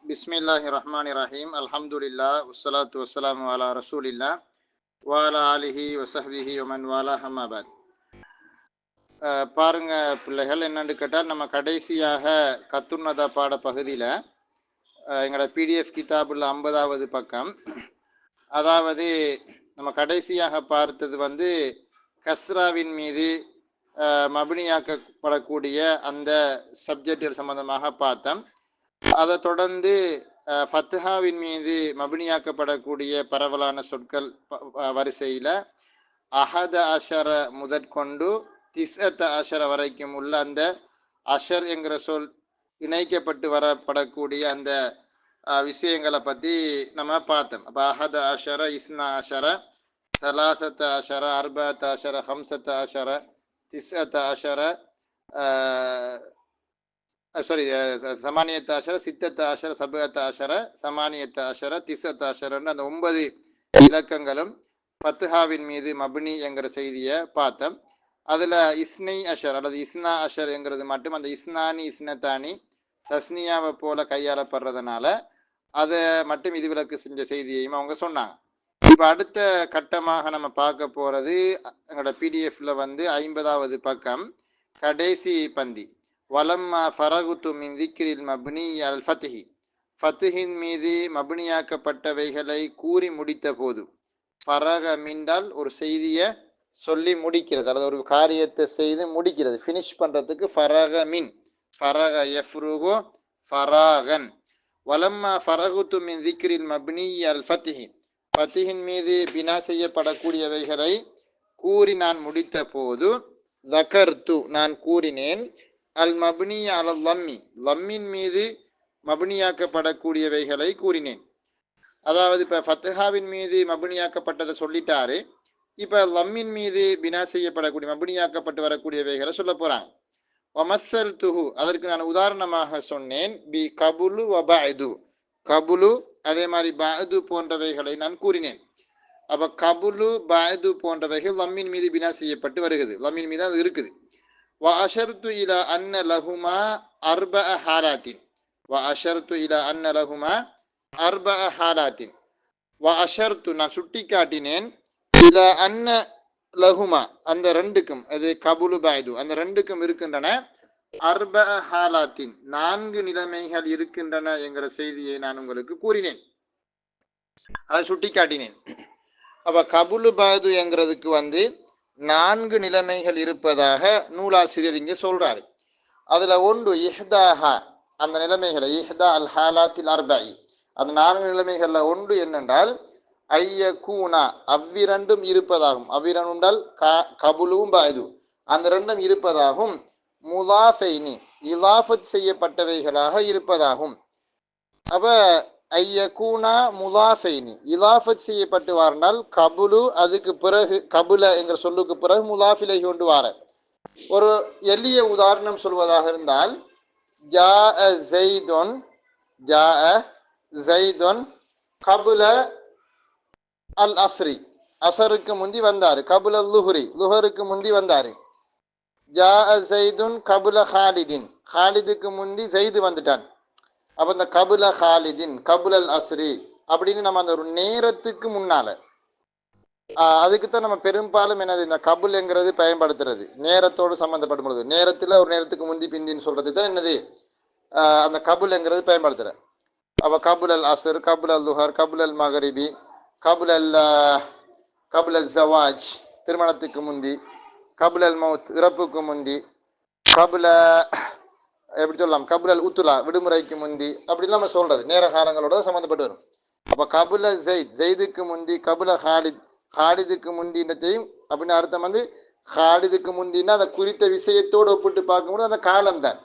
பிஸ்மில்லாஹிர்ரஹ்மானிர்ரஹீம். அல்ஹம்துலில்லாஹ் வஸ்ஸலாத்து வஸ்ஸலாமு அலா ரசூலில்லாஹ் வ அலா ஆலிஹி வஸஹ்பிஹி வமன் வாலாஹ் அம்மா பஅத். பாருங்க பிள்ளைகள், என்னன்னு கேட்டால், நம்ம கடைசியாக கத்துன்னதா பாட பகுதியில் எங்களோட பிடிஎஃப் கிதாபுள்ள 50வது பக்கம், அதாவது நம்ம கடைசியாக பார்த்தது கஸ்ராவின் மீது மபினியாக்கப்படக்கூடிய அந்த சப்ஜெக்டுகள் சம்பந்தமாக பார்த்தோம். அதை தொடர்ந்து ஃபத்ஹாவின் மீது மபினியாக்கப்படக்கூடிய பரவலான சொற்கள் வரிசையில் அஹத அஷர முதற்கொண்டு திஸ்அத் அஷர வரைக்கும் உள்ள அந்த அஷர் என்கிற சொல் இணைக்கப்பட்டு வரப்படக்கூடிய அந்த விஷயங்களை பற்றி நம்ம பார்த்தோம். அப்போ அஹத அஷர, இஸ்னா அஷர, சலாசத்த அஷர, அர்பத் அஷர, ஹம்சத்த அஷர, திஸ்அத் அஷர, சமானியத்த அஷர, சித்தத்த அஷர, சபகத்த அஷர, சமானியத்த அஷர, திஸ்அத் அஷரன்னு அந்த 9 இலக்கங்களும் ஃபத்ஹாவின் மீது மப்னி என்கிற செய்தியை பார்த்தோம். அதில் இஸ்னை அஷர் அல்லது இஸ்னா அஷர் என்கிறது மட்டும் அந்த இஸ்னானி இஸ்னத்தானி தஸ்னியாவை போல கையாளப்படுறதுனால அதை மட்டும் விதிவிலக்கு செஞ்ச செய்தியையும் அவங்க சொன்னாங்க. இப்போ அடுத்த கட்டமாக நம்ம பார்க்க போகிறது எங்களோட பிடிஎஃப்ல 50வது பக்கம் கடைசி பந்தி. வலம்மா ஃபரகுத்து மின் திக்ரில் மப்னி அல் ஃபத்ஹி, ஃபத்ஹின் மீது மப்னியாக்கப்பட்டவைகளை கூறி முடித்த போது, ஃபரக மின்டால் ஒரு செய்தியை சொல்லி முடிக்கிறது அல்லது ஒரு காரியத்தை செய்து முடிக்கிறது, ஃபினிஷ் பண்ணுறதுக்கு ஃபரக மின், ஃபரக யஃப்ருகு ஃபராகன். வலம்மா ஃபரகுத்து மின் திக்ரில் மப்னி அல் ஃபத்ஹி, ஃபத்ஹின் மீது பினா செய்யப்படக்கூடியவைகளை கூறி நான் முடித்த போது, தகர்த்து நான் கூறினேன், அல் மப்னி அல் லம்மி, லம்மின் மீது மப்னியாக்கப்படக்கூடியவைகளை கூறினேன். அதாவது இப்போ ஃபத்ஹாவின் மீது மப்னியாக்கப்பட்டதை சொல்லிட்டாரு, இப்போ லம்மின் மீது பினா செய்யப்படக்கூடிய மப்னியாக்கப்பட்டு வரக்கூடியவைகளை சொல்ல போகிறாங்க. வமஸ்ஸல் துஹு, அதற்கு நான் உதாரணமாக சொன்னேன், பி கபுலு வ பஅது, கபுலு அதே மாதிரி பஅது போன்றவைகளை நான் கூறினேன். அப்போ கபுலு பஅது போன்றவைகள் லம்மின் மீது பினா செய்யப்பட்டு வருகிறது, லம்மின் மீது அது இருக்குது. வ அஷர்து இலா அன்ன லஹுமா அர்பஅ ஹாலாத்தின், வ அஷர்து இலா அன்ன லஹுமா அர்பஅ ஹாலாத்தின், வ அஷர்து நான் சுட்டி காட்டினேன், இலா அன்ன லஹுமா அந்த ரெண்டுக்கும், அது கபுலு பஅது அந்த ரெண்டுக்கும் இருக்கின்றன, அர்பஅ ஹாலாத்தின் 4 நிலைமைகள் இருக்கின்றன என்கிற செய்தியை நான் உங்களுக்கு கூறினேன், அதை சுட்டி காட்டினேன். அப்போ கபுலு பஅது என்கிறதுக்கு 4 நிலைமைகள் இருப்பதாக நூலாசிரியர் இங்கே சொல்றாரு. அதுல ஒன்று இஹ்தாஹா, அந்த நிலைமைகளை இஹ்தா அல் ஹாலாத்தில் அர்பஇ, அந்த 4 நிலைமைகள்ல ஒன்று என்னென்றால் ஐயகூனா, அவ்விரண்டும் இருப்பதாகும், அவ்விரண்டால் கபுலும் பஅது அந்த ரெண்டும் இருப்பதாகும், முலாஃபைனி இலாஃபத் செய்யப்பட்டவைகளாக இருப்பதாகும். அப்ப ஐயகூனா முலாஃபைனி இலாஃபத் செய்யப்பட்டு வாரனால் கபுலு, அதுக்கு பிறகு கபுல என்கிற சொல்லுக்கு பிறகு முலாஃபிலை கொண்டு வார. ஒரு எளிய உதாரணம் சொல்வதாக இருந்தால், ஜாஅ ஸைதுன், ஜாஅ ஸைதுன் கபுல அல் அஸ்ரி, அசருக்கு முந்தி வந்தார், கபுல லுஹ்ரி லுஹருக்கு முந்தி வந்தார். ஜாஅ ஸைதுன் கபுல ஹாலிதின், ஹாலிதுக்கு முந்தி ஸைது வந்துட்டான். அப்போ இந்த கபுல ஹாலிதின் கபுலல் அஸ்ரி அப்படின்னு நம்ம அந்த ஒரு நேரத்துக்கு முன்னால, அதுக்குத்தான் நம்ம பெரும்பாலும் என்னது இந்த கபுல்ங்கிறது பயன்படுத்துறது, நேரத்தோடு சம்மந்தப்படும் பொழுது, நேரத்தில் ஒரு நேரத்துக்கு முந்தி பிந்தின்னு சொல்றது தான் என்னது அந்த கபுல்ங்கிறது பயன்படுத்துற. அப்போ கபுலல் அஸ்ர், கபுலல் லுஹர், கபுலல் மகரிபி, கபுலல் ஜவாஜ் திருமணத்துக்கு முந்தி, கபுலல் மவுத் இறப்புக்கு முந்தி, கபுல எப்படி சொல்லலாம், கபுலல் உத்துலா விடுமுறைக்கு முந்தி, அப்படிலாம் நம்ம சொல்றது நேர காலங்களோட சம்மந்தப்பட்டு வரும். அப்போ கபுல ஜெயித் ஜெயிதுக்கு முந்தி, கபுல ஹாலித் ஹாலிதுக்கு முந்தினத்தையும் அப்படின்னு அர்த்தம். ஹாலிதுக்கு முந்தினா அந்த குறித்த விஷயத்தோடு ஒப்பிட்டு பார்க்கும்போது அந்த காலம் தான்.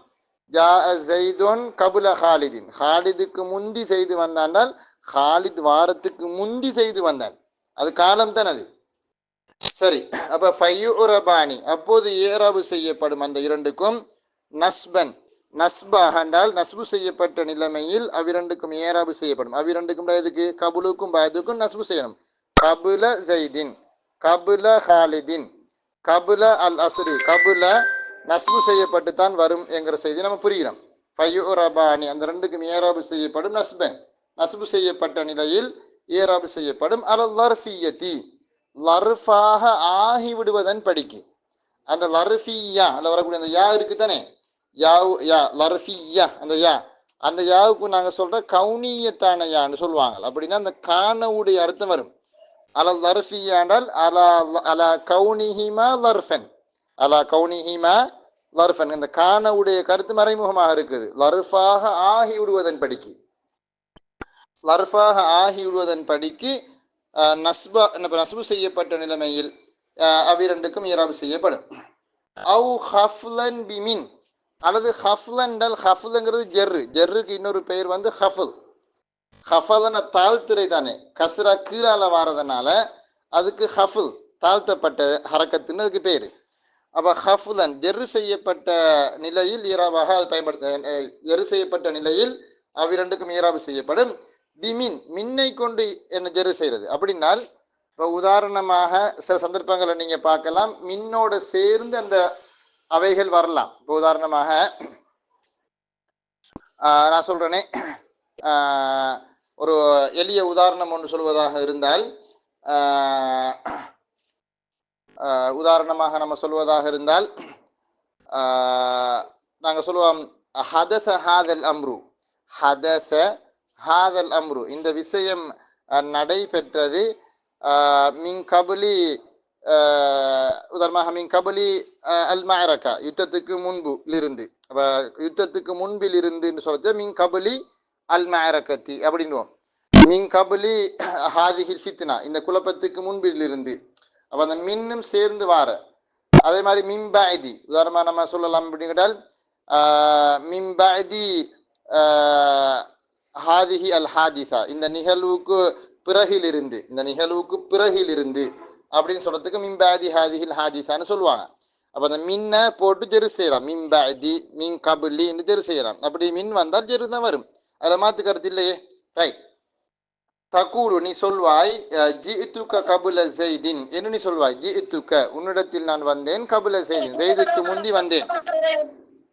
ஜாஅ ஸைதுன் கபுல ஹாலிதின், ஹாலிதுக்கு முந்தி செய்து வந்தானால் ஹாலித் வாரத்துக்கு முந்தி செய்து வந்தான், அது காலம் தான் அது. சரி, அப்ப ஃபையுரபானி அப்போது ஏராபு செய்யப்படும் அந்த இரண்டுக்கும் நஸ்பன், நஸ்பாக என்றால் நஸ்பு செய்யப்பட்ட நிலைமையில் அவ்விரண்டுக்கும் ஏராபு செய்யப்படும். அவ்விரண்டுக்கும் எதுக்கு, கபுலுக்கும் பஅதுக்கும் நஸ்பு செய்யணும். கபுல ஸைதின், கபுல ஹாலிதின், கபுல அல் அஸ்ரி, கபுல நஸ்பு செய்யப்பட்டு தான் வரும் என்கிற செய்தி நம்ம புரிகிறோம். ஃபயுரபானி அந்த ரெண்டுக்கும் ஏராபு செய்யப்படும் நஸ்பன் நஸ்பு செய்யப்பட்ட நிலையில் ஏராபு செய்யப்படும் அலல் லர்ஃபியத்தி லர்ஃபாக ஆகிவிடுவதன் படிக்கு அந்த லர்ஃபியா அதில் வரக்கூடிய அந்த யா இருக்கு தானே யாவு யா லர்ஃபியா அந்த யாவுக்கு நாங்கள் சொல்கிற கவுனியத்தான யான்னு சொல்லுவாங்க. அப்படின்னா அந்த கானவுடைய அர்த்தம் வரும். அலல் லர்ஃபியாண்டால் அலா அலா கவுனிஹிமா லர்ஃபன் அலா கவுனிஹிமா லர்ஃபன் இந்த கானவுடைய கருத்து மறைமுகமாக இருக்குது. லர்ஃபாக ஆகி விடுவதன் படிக்கு லர்ஃபாக ஆகி விடுவதன் படிக்கு நஸ்பு செய்யப்பட்ட நிலைமையில் அவ்விரண்டுக்கும் இராபு செய்யப்படும். அவு ஹஃப்லன் பிமின் அல்லது ஹஃப்லன்டல் ஹஃப்லுங்கிறது ஜெர்ருக்கு இன்னொரு பெயர் வந்து ஹஃபுல். ஹஃபலன தாழ்த்துறை தானே கஸ்ரா கீழால வாரதுனால அதுக்கு ஹஃபுல் தாழ்த்தப்பட்ட ஹரக்கத்துன்னு அதுக்கு பேர். அப்போ ஹஃபுலன் ஜெர்ரு செய்யப்பட்ட நிலையில் ஈராபாக அது பயன்படுத்த ஜெர்ரு செய்யப்பட்ட நிலையில் அவ்விரண்டுக்கும் ஈராபு செய்யப்படும். பிமின் மின்னை கொண்டு என்ன ஜெர்ரு செய்கிறது அப்படின்னால் இப்போ உதாரணமாக சில சந்தர்ப்பங்களை நீங்கள் பார்க்கலாம் மின்னோடு சேர்ந்து அந்த அவைகள் வரலாம். இப்போ உதாரணமாக நான் சொல்கிறேனே ஒரு எளிய உதாரணம் ஒன்று சொல்வதாக இருந்தால் நம்ம சொல்வதாக இருந்தால் நாங்கள் சொல்லுவோம் ஹதஸ ஹாதல் அம்ரு ஹதஸ ஹாதல் அம்ரு இந்த விஷயம் நடைபெற்றது மின் கபலி உதாரணமாக மின் கபலி அல் மஅரகா யுத்தத்துக்கு முன்பிலிருந்து யுத்தத்துக்கு முன்பிலிருந்துன்னு சொல்றது மின் கபலி அல் மஅரகத்தி அப்படின்வோம். மின் கபலி ஹாதிஹில் ஃபித்னா இந்த குழப்பத்துக்கு முன்பிலிருந்து அப்போ அந்த மின்னும் சேர்ந்து வார. அதே மாதிரி மிம்பதி உதாரணமாக நம்ம சொல்லலாம் அப்படின்னு கேட்டால் மிம்பதி ஹாதிஹி அல் ஹாதிசா இந்த நிகழ்வுக்கு பிறகிலிருந்து அப்படின்னு சொல்றதுக்கு மிம்பதி ஹாதிஹில் ஹாதிசான்னு சொல்லுவாங்க. அப்போ அந்த மின்னை போட்டு ஜெரு செய்யலாம். மிம்பதி மின் கபுலின்னு ஜெரு செய்யலாம். அப்படி மின் வந்தால் ஜெரு தான் வரும். அதில் மாற்று கருத்து இல்லையே. ரைட். தக்கூடு நீ சொல்வாய் ஜிஇத்துக கபுல ஸைதின் என்று நீ சொல்வாய். ஜிஇத்துக உன்னிடத்தில் நான் வந்தேன் கபுல ஸைதின் ஸைதுக்கு முந்தி வந்தேன்.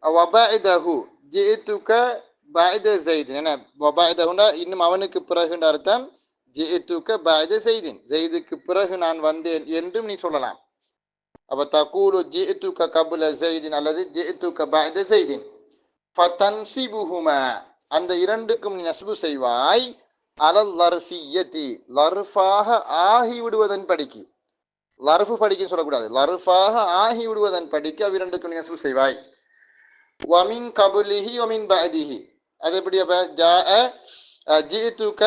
வபஅதஹு ஜிஇத்துக பஅத ஸைதின் என்ன வபஅதஹுனா இன்னும் அவனுக்கு பிறகுன்ற அர்த்தம். ஜிஇத்துக பஅத ஸைதின் ஸைதுக்கு பிறகு நான் வந்தேன் என்றும் நீ சொல்லலாம். அப்ப தக்கூடு ஜிஇத்துக கபுல ஸைதின் அல்லது ஜிஇத்துக பஅத ஸைதின். ஃபதன்சிபுஹுமா அந்த இரண்டுக்கும் நீ நஸ்பு செய்வாய். அலல் லர்ஃபியத்தி லர்ஃபாக ஆகி விடுவதன் படிக்கு லர்ஃபு படிக்குன்னு சொல்லக்கூடாது. லர்ஃபாக ஆகி விடுவதன் படிக்கு அவ்விரண்டுக்கும் நீ நஸ்பு செய்வாய். வமின் கபுலிஹி வமின் பஅதிஹி அது எப்படி? அப்போ ஜிஇத்துக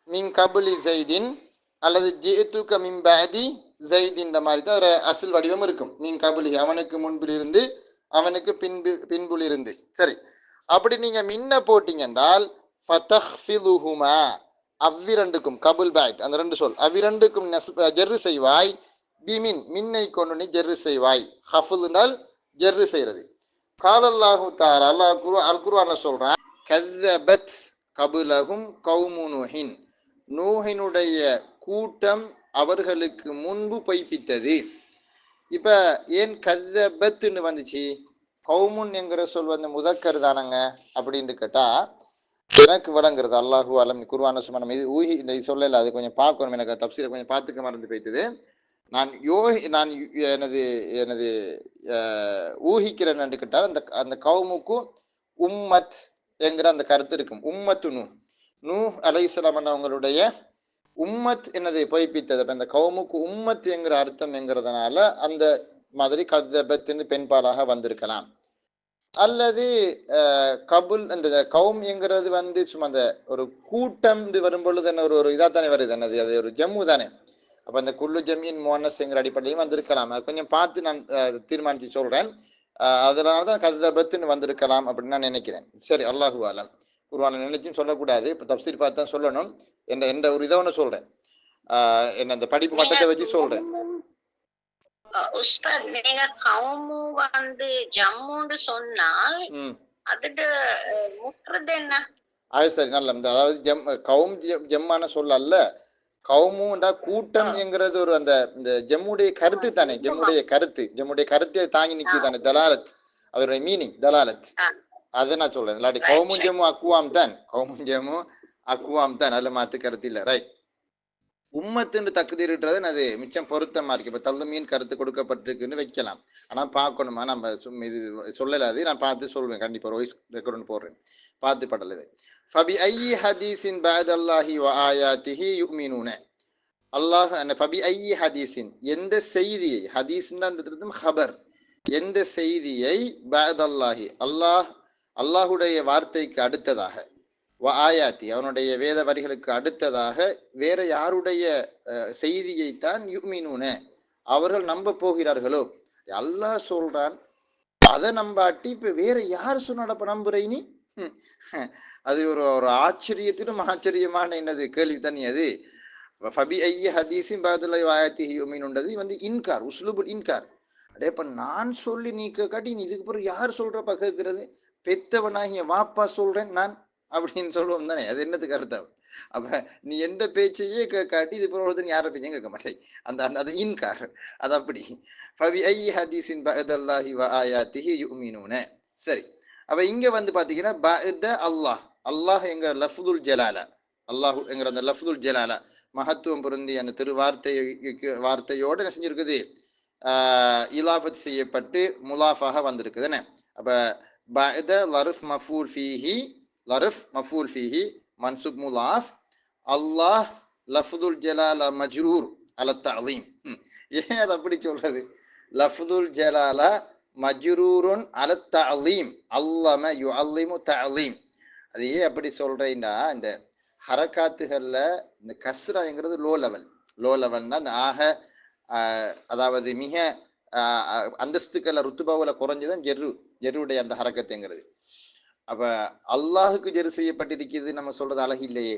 மின் கபுலி ஸைதின் அல்லது ஜிஇத்துக மின் பஅதி ஸைதின் மாதிரி தான் ஒரு அசல் வடிவம் இருக்கும். மின் கபுலிஹி அவனுக்கு முன்பிலிருந்து அவனுக்கு பின்புலிருந்து. சரி, அப்படி நீங்கள் மின்ன போட்டீங்க என்றால் ஃபதஹ்ஃபிதுஹுமா அவ்விரண்டுக்கும் கபுல் பாய்த் அந்த ரெண்டு சொல் அவ்விரண்டுக்கும் ஜெர்ரு செய்வாய். பிமின் மின்னை கொண்டு நீ ஜெர்ரு செய்வாய். ஹஃபுல்னால் ஜெர்ரு செய்கிறது. காலல்லாஹு தஆலா அல்லாஹ் குர்ஆன்ல சொல்றான் கஸ்ஸபத் கபுலஹும் கௌமு நூஹின் நூஹினுடைய கூட்டம் அவர்களுக்கு முன்பு பொய்ப்பித்தது. இப்போ ஏன் கஸ்ஸபத்னு வந்துச்சு? கௌமுன் என்கிற சொல் வந்து முதக்கர் தானங்க அப்படின்னு கேட்டால் எனக்கு விளங்குறது அல்லாஹு அலம் குர்ஆன சும்மா நம்ம இது இந்த சொல்லல அது கொஞ்சம் பார்க்கணும். எனக்கு தப்சீரை கொஞ்சம் பார்த்துக்க மறந்து போய்த்தது. நான் எனது ஊகிக்கிறேன்னு கேட்டால் அந்த கௌமுக்கு உம்மத் என்கிற அந்த கருத்து இருக்கும். உம்மத்து நூ அலைஹிஸ்ஸலாம் அவங்களுடைய உம்மத் என்னது பொய்ப்பித்தது. அப்போ அந்த கௌமுக்கு உம்மத் என்கிற அர்த்தம் என்கிறதுனால அந்த மாதிரி கஸ்ஸபத்னு பெண்பாலாக வந்திருக்கலாம். அல்லது கபுல் அந்த கௌம் என்கிறது வந்து சும்மா அந்த ஒரு கூட்டம் வரும்பொழுது என்ன ஒரு இதாக தானே வருது என்னது அது ஒரு ஜம்மு தானே. அப்போ அந்த குல்லு ஜம்மின் முஅன்னஸ்ங்கிற அடிப்படையும் வந்திருக்கலாம். அது கொஞ்சம் பார்த்து நான் தீர்மானித்து சொல்கிறேன். அதனால தான் கஸ்ஸபத்னு வந்திருக்கலாம் அப்படின்னு நான் நினைக்கிறேன். சரி, அல்லாஹு அலம். குர்ஆனை நினைச்சும் சொல்லக்கூடாது. இப்போ தப்சீர் பார்த்து தான் சொல்லணும். எந்த ஒரு இதை ஒன்று சொல்கிறேன். என்ன அந்த படிப்பு மட்டத்தை வச்சு சொல்கிறேன். உஸ்தாத் நீங்க கௌமு வந்து ஜம்முன்னு சொன்னால் அதுக்கு முற்றது என்ன? அது சரி, நல்ல அதாவது கௌம் ஜம்மான சொல்ல அல்ல. கௌமுண்டா கூட்டம் என்கிறது ஒரு அந்த இந்த ஜம்முடைய கருத்து தானே. ஜம்முடைய கருத்தை தாங்கி நிற்குது தானே. தலாலத் அதோடைய மீனிங் தலாலத். அதை நான் சொல்றேன். இல்லாட்டி கௌமுஞ்சமும் அக்குவாம் தான் அதில் மாத்து கருத்து இல்லை. ரைட். உம்மத்துன்னு தக்குதீர்ன்றது அது மிச்சம் பொருத்தமா இருக்கு. இப்போ தல்லுமீன் கருத்து கொடுக்கப்பட்டிருக்குன்னு வைக்கலாம். ஆனால் பார்க்கணுமா நம்ம இது சொல்லலாது. நான் பார்த்து சொல்வேன். கண்டிப்பாக ஒரு வாய்ஸ் ரெக்கார்டு போடுறேன். பார்த்து படல் இது. ஃபபி ஐயி ஹதீஸின் பஅதல்லாஹி வ ஆயாத்திஹி யுமினூன. அல்லாஹ் ஃபபி ஐயி ஹதீஸின் எந்த செய்தியை, ஹதீஸ்னா அந்த ஹபர், எந்த செய்தியை பஅதல்லாஹி அல்லாஹுடைய வார்த்தைக்கு அடுத்ததாக, வ ஆயாத்தி அவனுடைய வேத வரிகளுக்கு அடுத்ததாக வேற யாருடைய செய்தியைத்தான் யுமினூன அவர்கள் நம்ப போகிறார்களோ. அல்லாஹ் சொல்றான், அதை நம்பாட்டி இப்ப வேற யார் சொன்னப்ப நம்புற நீ? அது ஒரு ஆச்சரியத்திலும் ஆச்சரியமான என்னது கேள்வி தண்ணி அது. ஃபபி ஐய ஹதீஸின் பஅதல்லாஹி வ ஆயாத்திஹி யுமினூன்றது இன்கார், உஸ்லுபுல் இன்கார். அடே இப்ப நான் சொல்லி நீ காட்டி நீ இதுக்கு பிறகு யார் சொல்றப்ப கேட்கறது? பெத்தவனாகிய வாப்பா சொல்றேன் நான் அப்படின்னு சொல்லுவோம் தானே. அது என்னத்துக்கு அர்த்தம்? அப்ப நீ எந்த பேச்சையே காட்டி இது பிறகு யார பேச்சையும் கேட்க மாட்டேன். அது இன்கார். அது அப்படி. ஃபபி ஐய ஹதீஸின் பஅதல்லாஹி வ ஆயாத்திஹி யுமினூன. சரி, அப்ப இங்க பாத்தீங்கன்னா பஅத அல்லாஹ் என்கிற லஃப்துல் ஜலாலா, அல்லாஹ் என்கிற அந்த லஃப்துல் ஜலாலா மகத்துவம் பொருந்தி அந்த வார்த்தையோட என்ன செஞ்சிருக்குது? இலாபத் செய்யப்பட்டு முலாஃபாக வந்திருக்குதுன்னு. அப்ப பஅத லர்ஃப் மஃபூல் ஃபீஹி மன்சுப் முலாஃப், அல்லாஹ் லஃப்துல் ஜலாலா மஜ்ரூர் அல தஅலீம். ஏன் அது அப்படி சொல்றது? லஃப்துல் ஜலாலா மஜ்ரூருன் அல தஅலீம், அல்லம யுஅல்லிமு தஅலீம். அது ஏன் அப்படி சொல்றேன்னா, இந்த ஹரக்காத்துகள்ல இந்த கஸ்ராங்கிறது லோ லெவல்னா அந்த அதாவது மிக அந்தஸ்துக்களை ருத்துபாவில் குறைஞ்சதான் ஜெருடைய அந்த ஹரக்கத்துங்கிறது. அப்ப அல்லாஹுக்கு ஜெரு செய்யப்பட்டிருக்கிறது நம்ம சொல்றது அழகு இல்லையே.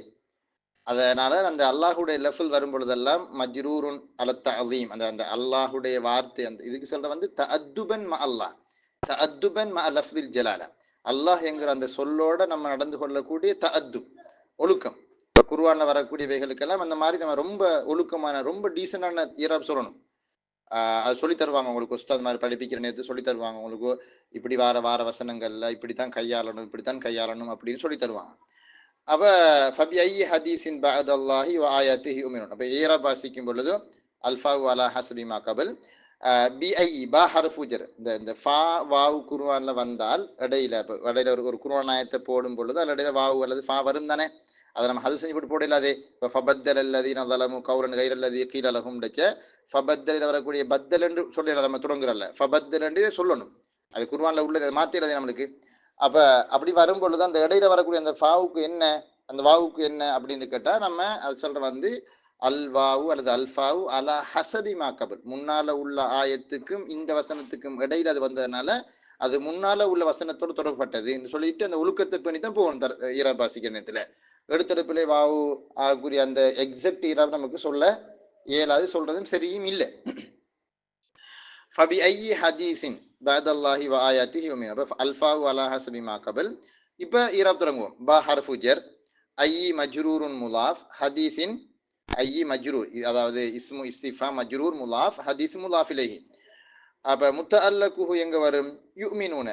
அதனால அந்த அல்லாஹுடைய லெஃபுல் வரும் பொழுதெல்லாம் மஜ்ரூருன் அல தஅலீம், அந்த அல்லாஹுடைய வார்த்தை அந்த இதுக்கு சொல்ற தஅத்துபன் ம அல்லாஹ், தஅத்துபன் ம லஃப்தில் ஜலாலா. அல்லாஹ் என்கிற அந்த சொல்லோட நம்ம நடந்து கொள்ளக்கூடிய தஅத்துப் ஒழுக்கம். இப்போ குர்ஆன்ல வரக்கூடியவைகளுக்கெல்லாம் அந்த மாதிரி நம்ம ரொம்ப ஒழுக்கமான ரொம்ப டீசெண்டான ஈராப் சொல்லணும். அது சொல்லி தருவாங்க உங்களுக்கு. உஸ்தாத் மாதிரி படிப்பிக்கிற நேரத்து சொல்லி தருவாங்க உங்களுக்கு. இப்படி வார வசனங்கள்ல இப்படித்தான் கையாளணும் அப்படின்னு சொல்லி தருவாங்க. அப்ப ஃபபி ஐயி ஹதீஸின் பஅதல்லாஹி வ ஆயாத்திஹி யுமினூன். அப்ப ஈராப் வாசிக்கும் பொழுது அல்ஃபாவு அலா ஹஸ்பி மா கபல், பி ஐ பா ஹர்ஃபு ஜர், இந்த ஃபா வாவு குர்ஆன்ல வந்தால் இடையில ஒரு குர்ஆன் ஆயத்தை போடும் பொழுது அது இடையில வாவு அல்லது ஃபா வரும் தானே. அதை நம்ம அது செஞ்சு போட்டு போடலாதே. இப்போ ஃபபத்தல் அல்லதீன ஸலமு கௌலன் கைரல்லதீ கீல லஹும் டச்ச ஃபபத்தலில் வரக்கூடிய பத்தல் என்று சொல்லலாம். நம்ம தொடங்குறல்ல ஃபபத்தல் என்று சொல்லணும். அது குர்ஆன்ல உள்ளது, அதை மாத்திரதே நம்மளுக்கு. அப்ப அப்படி வரும் பொழுது அந்த இடையில வரக்கூடிய அந்த ஃபாவுக்கு என்ன, அந்த வாவுக்கு என்ன அப்படின்னு கேட்டா நம்ம அது சொல்ற அல் வாவு அல்லது அல்ஃபாவு அலா ஹசபி மா கபல், முன்னால உள்ள ஆயத்துக்கும் இந்த வசனத்துக்கும் இடையில அது வந்ததுனால அது முன்னால உள்ள வசனத்தோடு தொடர்பட்டது என்று சொல்லிட்டு அந்த ஒழுக்கத்தை பண்ணி தான் போகணும். ஈராபாசிக்கிற நேரத்துல எடுத்தெடுப்பிலே வாவு ஆகக்கூடிய அந்த எக்ஸாக்ட் ஈராப் நமக்கு சொல்ல இயலாது, சொல்றதும் சரியும் இல்லை. ஃபபி ஐயி ஹதீஸின் பஅதல்லாஹி வ ஆயாத்திஹி யுமினூன். அப்ப அல்ஃபாவு அலா ஹஸ்பி மா கபல். இப்ப ஈராப் தொடங்குவோம். பா ஹர்ஃபு ஜர், ஐயி மஜ்ரூருன் முலாஃப், ஹதீஸின் ஐயி மஜ்ரூர், அதாவது இஸ்மு இஸ்திஃபா மஜ்ரூர் முலாஃப், ஹதீஸ் முலாஃப் இலைஹி. அப்ப முத்தஅல்லகுஹு எங்க வரும்? யுமினூன.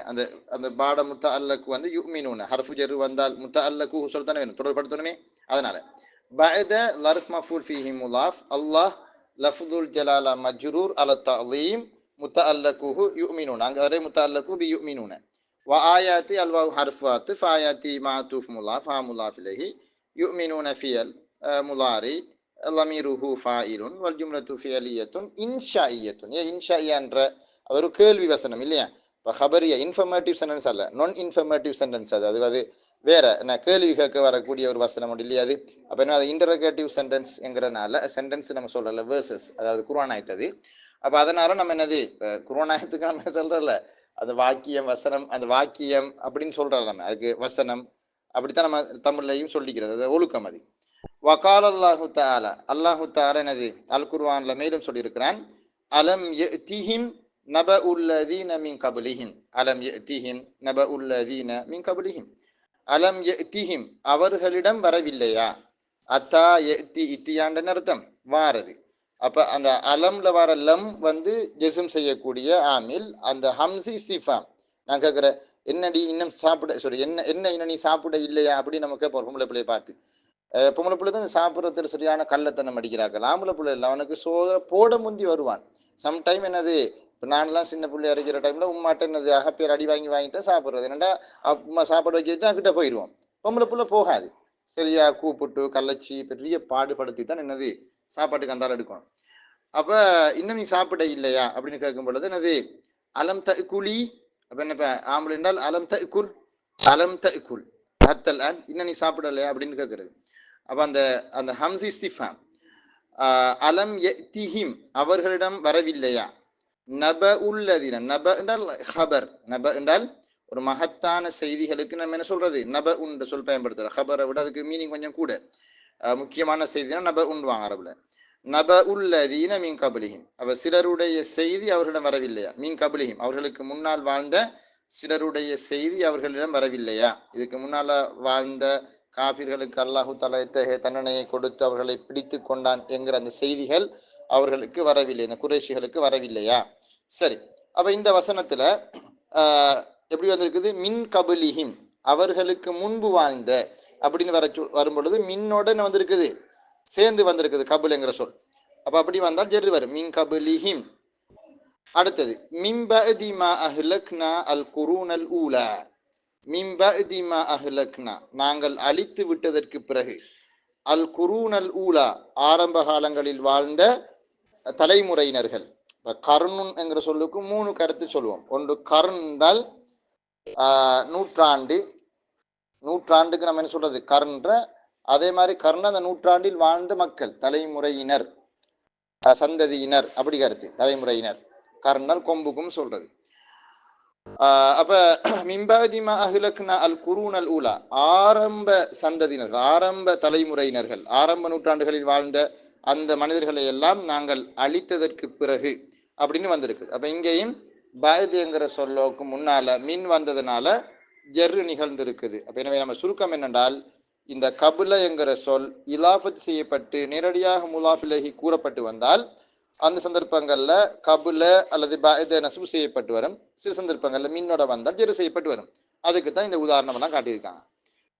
அந்த பாட முத்தஅல்லகு யுமினூன. ஹர்ஃபு ஜர் வந்தால் முத்தஅல்லகுஹு சொல்லத்தானே வேணும், தொடர்படுத்தணுமே. அதனால பஅத லர்ஃப் மஃபூல் ஃபீஹி முலாஃப், அல்லாஹ் லஃப்துல் ஜலாலா மஜ்ரூர் அல தஅலீம் முத்தஅல்லகுஹு யுமினூன. அங்க அதே முத்தஅல்லகு பி யுமினூன. வ ஆயாத்தி அல்வாஹு ஹர்ஃபாத் ஃபஆயாத்தி மாதூஃப் முலாஃப் ஹா முலாஃப் இலைஹி யுமினூன ஃபியல் முலாரி லமீருஹு ஃபாயிலுன் வல் ஜும்லத்து ஃபியலியத்துன் இன்ஷாஇயத்துன். இன்ஷாஇயன்ற அது ஒரு கேள்வி வசனம் இல்லையா? இப்போ ஹபரியா இன்ஃபர்மேட்டிவ் சென்டென்ஸ் அல்ல, நான் இன்ஃபர்மேட்டிவ் சென்டென்ஸ். அது வேற என்ன கேள்வி கேட்க வரக்கூடிய ஒரு வசனம் இல்லையா அது? அப்போ என்ன அது இன்டரோகேட்டிவ் சென்டென்ஸ்ங்கிறதுனால சென்டென்ஸ் நம்ம சொல்லல, வேர்சஸ், அதாவது குர்ஆன் ஆயத்தது. அப்போ அதனால நம்ம என்னது குர்ஆன் ஆயத்துக்கு நம்ம சொல்றல அந்த வாக்கியம் வசனம், அந்த வாக்கியம் அப்படின்னு சொல்றோம் நம்ம, அதுக்கு வசனம் அப்படித்தான் நம்ம தமிழ்லையும் சொல்லிக்கிறது. அது ஒழுக்கம். அது வகால் அல்லாஹு தஆலா, அல்லாஹு தஆலா என்னது அல் குர்ஆன்ல மேலும் சொல்லியிருக்கிறான், அலம் யஅதிஹிம் நபஉல்லதீன மின் கப்லிஹிம், அலம் யஅதிஹிம் நபஉல்லதீன மின் கப்லிஹிம், அலம் யஅதிஹிம் அவர்களிடம் வரவில்லையா, அத்தா யஅதி இத்தியாண்ட அர்த்தம் வாரது. அப்ப அந்த அலம்ல வர லம் ஜெஸ்ம் செய்யக்கூடிய ஆமில், அந்த ஹம்ஸ் இஸ்திஃபாம். நான் கேட்குறேன், என்னடி இன்னும் சாப்பிட என்ன இன்னும் நீ சாப்பிட இல்லையா அப்படின்னு நமக்கு பொம்பளை பிள்ளைய பார்த்து பொம்பளை பிள்ளை தான் சாப்பிட்றதுக்கு சரியான கள்ளத்தனம் அடிக்கிறார்கள். ஆம்பளை பிள்ளை இல்லை, அவனுக்கு போட முந்தி வருவான். சம்டைம் என்னது இப்போ நான்லாம் சின்ன பிள்ளை அரைக்கிற டைம்ல உமாட்ட என்னது அகப்பேர் அடி வாங்கித்தான் சாப்பிட்றது. என்னடா அம்மா சாப்பாடு வச்சுட்டு கிட்ட போயிடுவோம். பொம்பளை பிள்ளை போகாது, சரியா கூப்பிட்டு கள்ளச்சி பெரிய பாடுபடுத்தி தான் என்னது சாப்பாட்டுக்கு அந்தாலும் எடுக்கணும். அப்ப இன்னும் நீ சாப்பிட இல்லையா அப்படின்னு கேட்கும் பொழுது என்னது அலம் த குழி. அப்ப என்ன ஆம்பளை என்றால் அலம் த குல், அலம் த குல் ஹத்தல் அன், இன்னும் நீ சாப்பிடலையா அப்படின்னு கேட்கறது. அப்ப அந்த ஹம்சி இஸ்திஃபாம் அலம் யத்திஹிம் அவர்களிடம் வரவில்லையா, நப உள்ளதின, நப என்றால் ஹபர், நப என்றால் ஒரு மகத்தான செய்திகளுக்கு நம்ம என்ன சொல்றது நப உன்ற சொல் பயன்படுத்துறோம். ஹபரை விட அதுக்கு மீனிங் கொஞ்சம் கூட, முக்கியமான செய்தினா நப உண்வாங்க அரபுல. நப உள்ளதீன மீன் கபலிஹிம், அவ சிலருடைய செய்தி அவர்களிடம் வரவில்லையா, மீன் கபலிஹிம் அவர்களுக்கு முன்னால் வாழ்ந்த சிலருடைய செய்தி அவர்களிடம் வரவில்லையா. இதுக்கு முன்னால வாழ்ந்த காபிர்களுக்கு அல்லாஹு தஆலா எத்தகைய தண்டனையை கொடுத்து அவர்களை பிடித்து கொண்டான் என்கிற அந்த செய்திகள் அவர்களுக்கு வரவில்லை, இந்த குறைஷிகளுக்கு வரவில்லையா. சரி, அப்ப இந்த வசனத்துல எப்படி வந்திருக்குது, மின் கபலிஹிம் அவர்களுக்கு முன்பு வாழ்ந்த அப்படின்னு வரும் பொழுது மின்னோட வந்திருக்குது, சேர்ந்து வந்திருக்குது கபுல்ங்கிற சொல். அப்ப அப்படி வந்தால் ஜெர்ரி வரும், மின் கபலிஹிம். அடுத்தது மிம்பஅதி மா அஹ்லக்னா அல் குரூனல் ஊலா, மிம்பஅதி மா அஹ்லக்னா நாங்கள் அழித்து விட்டதற்கு பிறகு, அல் குரூனல் ஊலா ஆரம்ப காலங்களில் வாழ்ந்த தலைமுறையினர்கள். கர்னுன் என்கிற சொல்லுக்கு 3 கருத்து சொல்லுவோம். ஒன்று கர்ன் என்றால் நூற்றாண்டு, நூற்றாண்டுக்கு நம்ம என்ன சொல்றது கர்ன்ற, அதே மாதிரி கர்ண அந்த நூற்றாண்டில் வாழ்ந்த மக்கள் தலைமுறையினர், சந்ததியினர் அப்படி கருத்து. தலைமுறையினர் கர்ணல் கொம்புக்கும் சொல்றது. அப்ப மிம்பாதிமா அஹ்லக்னா அல் குரூனல் ஊலா ஆரம்ப சந்ததியினர்கள், ஆரம்ப தலைமுறையினர்கள், ஆரம்ப நூற்றாண்டுகளில் வாழ்ந்த அந்த மனிதர்களை எல்லாம் நாங்கள் அழித்ததற்கு பிறகு அப்படின்னு வந்திருக்கு. அப்ப இங்கேயும் பாயதுங்கிற சொல்லோக்கு முன்னால மின் வந்ததுனால ஜெர்ரு நிகழ்ந்திருக்குது. அப்ப எனவே நம்ம சுருக்கம் என்னென்றால், இந்த கபுல என்கிற சொல் இலாஃபத் செய்யப்பட்டு நேரடியாக முலாஃபிலகி கூறப்பட்டு வந்தால் அந்த சந்தர்ப்பங்கள்ல கபுல அல்லது பாயத நசுபு செய்யப்பட்டு வரும். சில சந்தர்ப்பங்கள்ல மின்னோட வந்தால் ஜெர்ரு செய்யப்பட்டு வரும். அதுக்கு தான் இந்த உதாரணம் எல்லாம் காட்டியிருக்காங்க.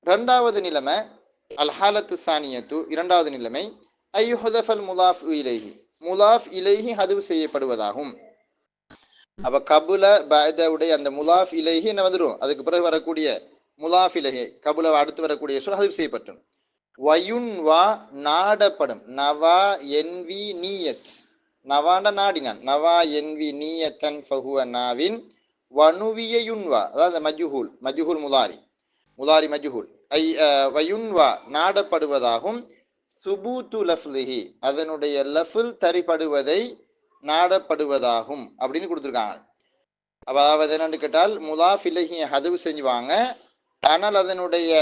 2வது நிலைமை அல் ஹாலத்து சானியத்து, 2வது நிலைமை ஐயுஹதஃபல் முலாஃப் இலைஹி, முலாஃப் இலைஹி ஹதுவு செய்யப்படுவதாகும். அப்ப கபுல பாயதவுடைய அந்த முலாஃப் இலைஹி என்ன வந்துடும், அதுக்கு பிறகு வரக்கூடிய முலாஃப் இலைஹி கபுல அடுத்து வரக்கூடிய சொல் ஹதுவு செய்யப்படும். வயுன்வா நாடப்படும், நவா என்வி நீயத், நவாண்ட நாடினான், நவா என்வி நீயத்தன் ஃபஹுவ நாவின், வனுவியுன்வா அதாவது மஜ்ஹூல், மஜ்ஹூல் முலாரி, முலாரி மஜ்ஹூல், வயுன்வா நாடப்படுவதாகும். சுபூத்து லஃப்லிஹி அதனுடைய லஃபுல் தரிப்படுவதை நாடப்படுவதாகும் அப்படின்னு கொடுத்துருக்காங்க. அதாவது என்னன்னு கேட்டால் முலாஃப் இலைஹியை ஹதுவு செஞ்சுவாங்க, ஆனால் அதனுடைய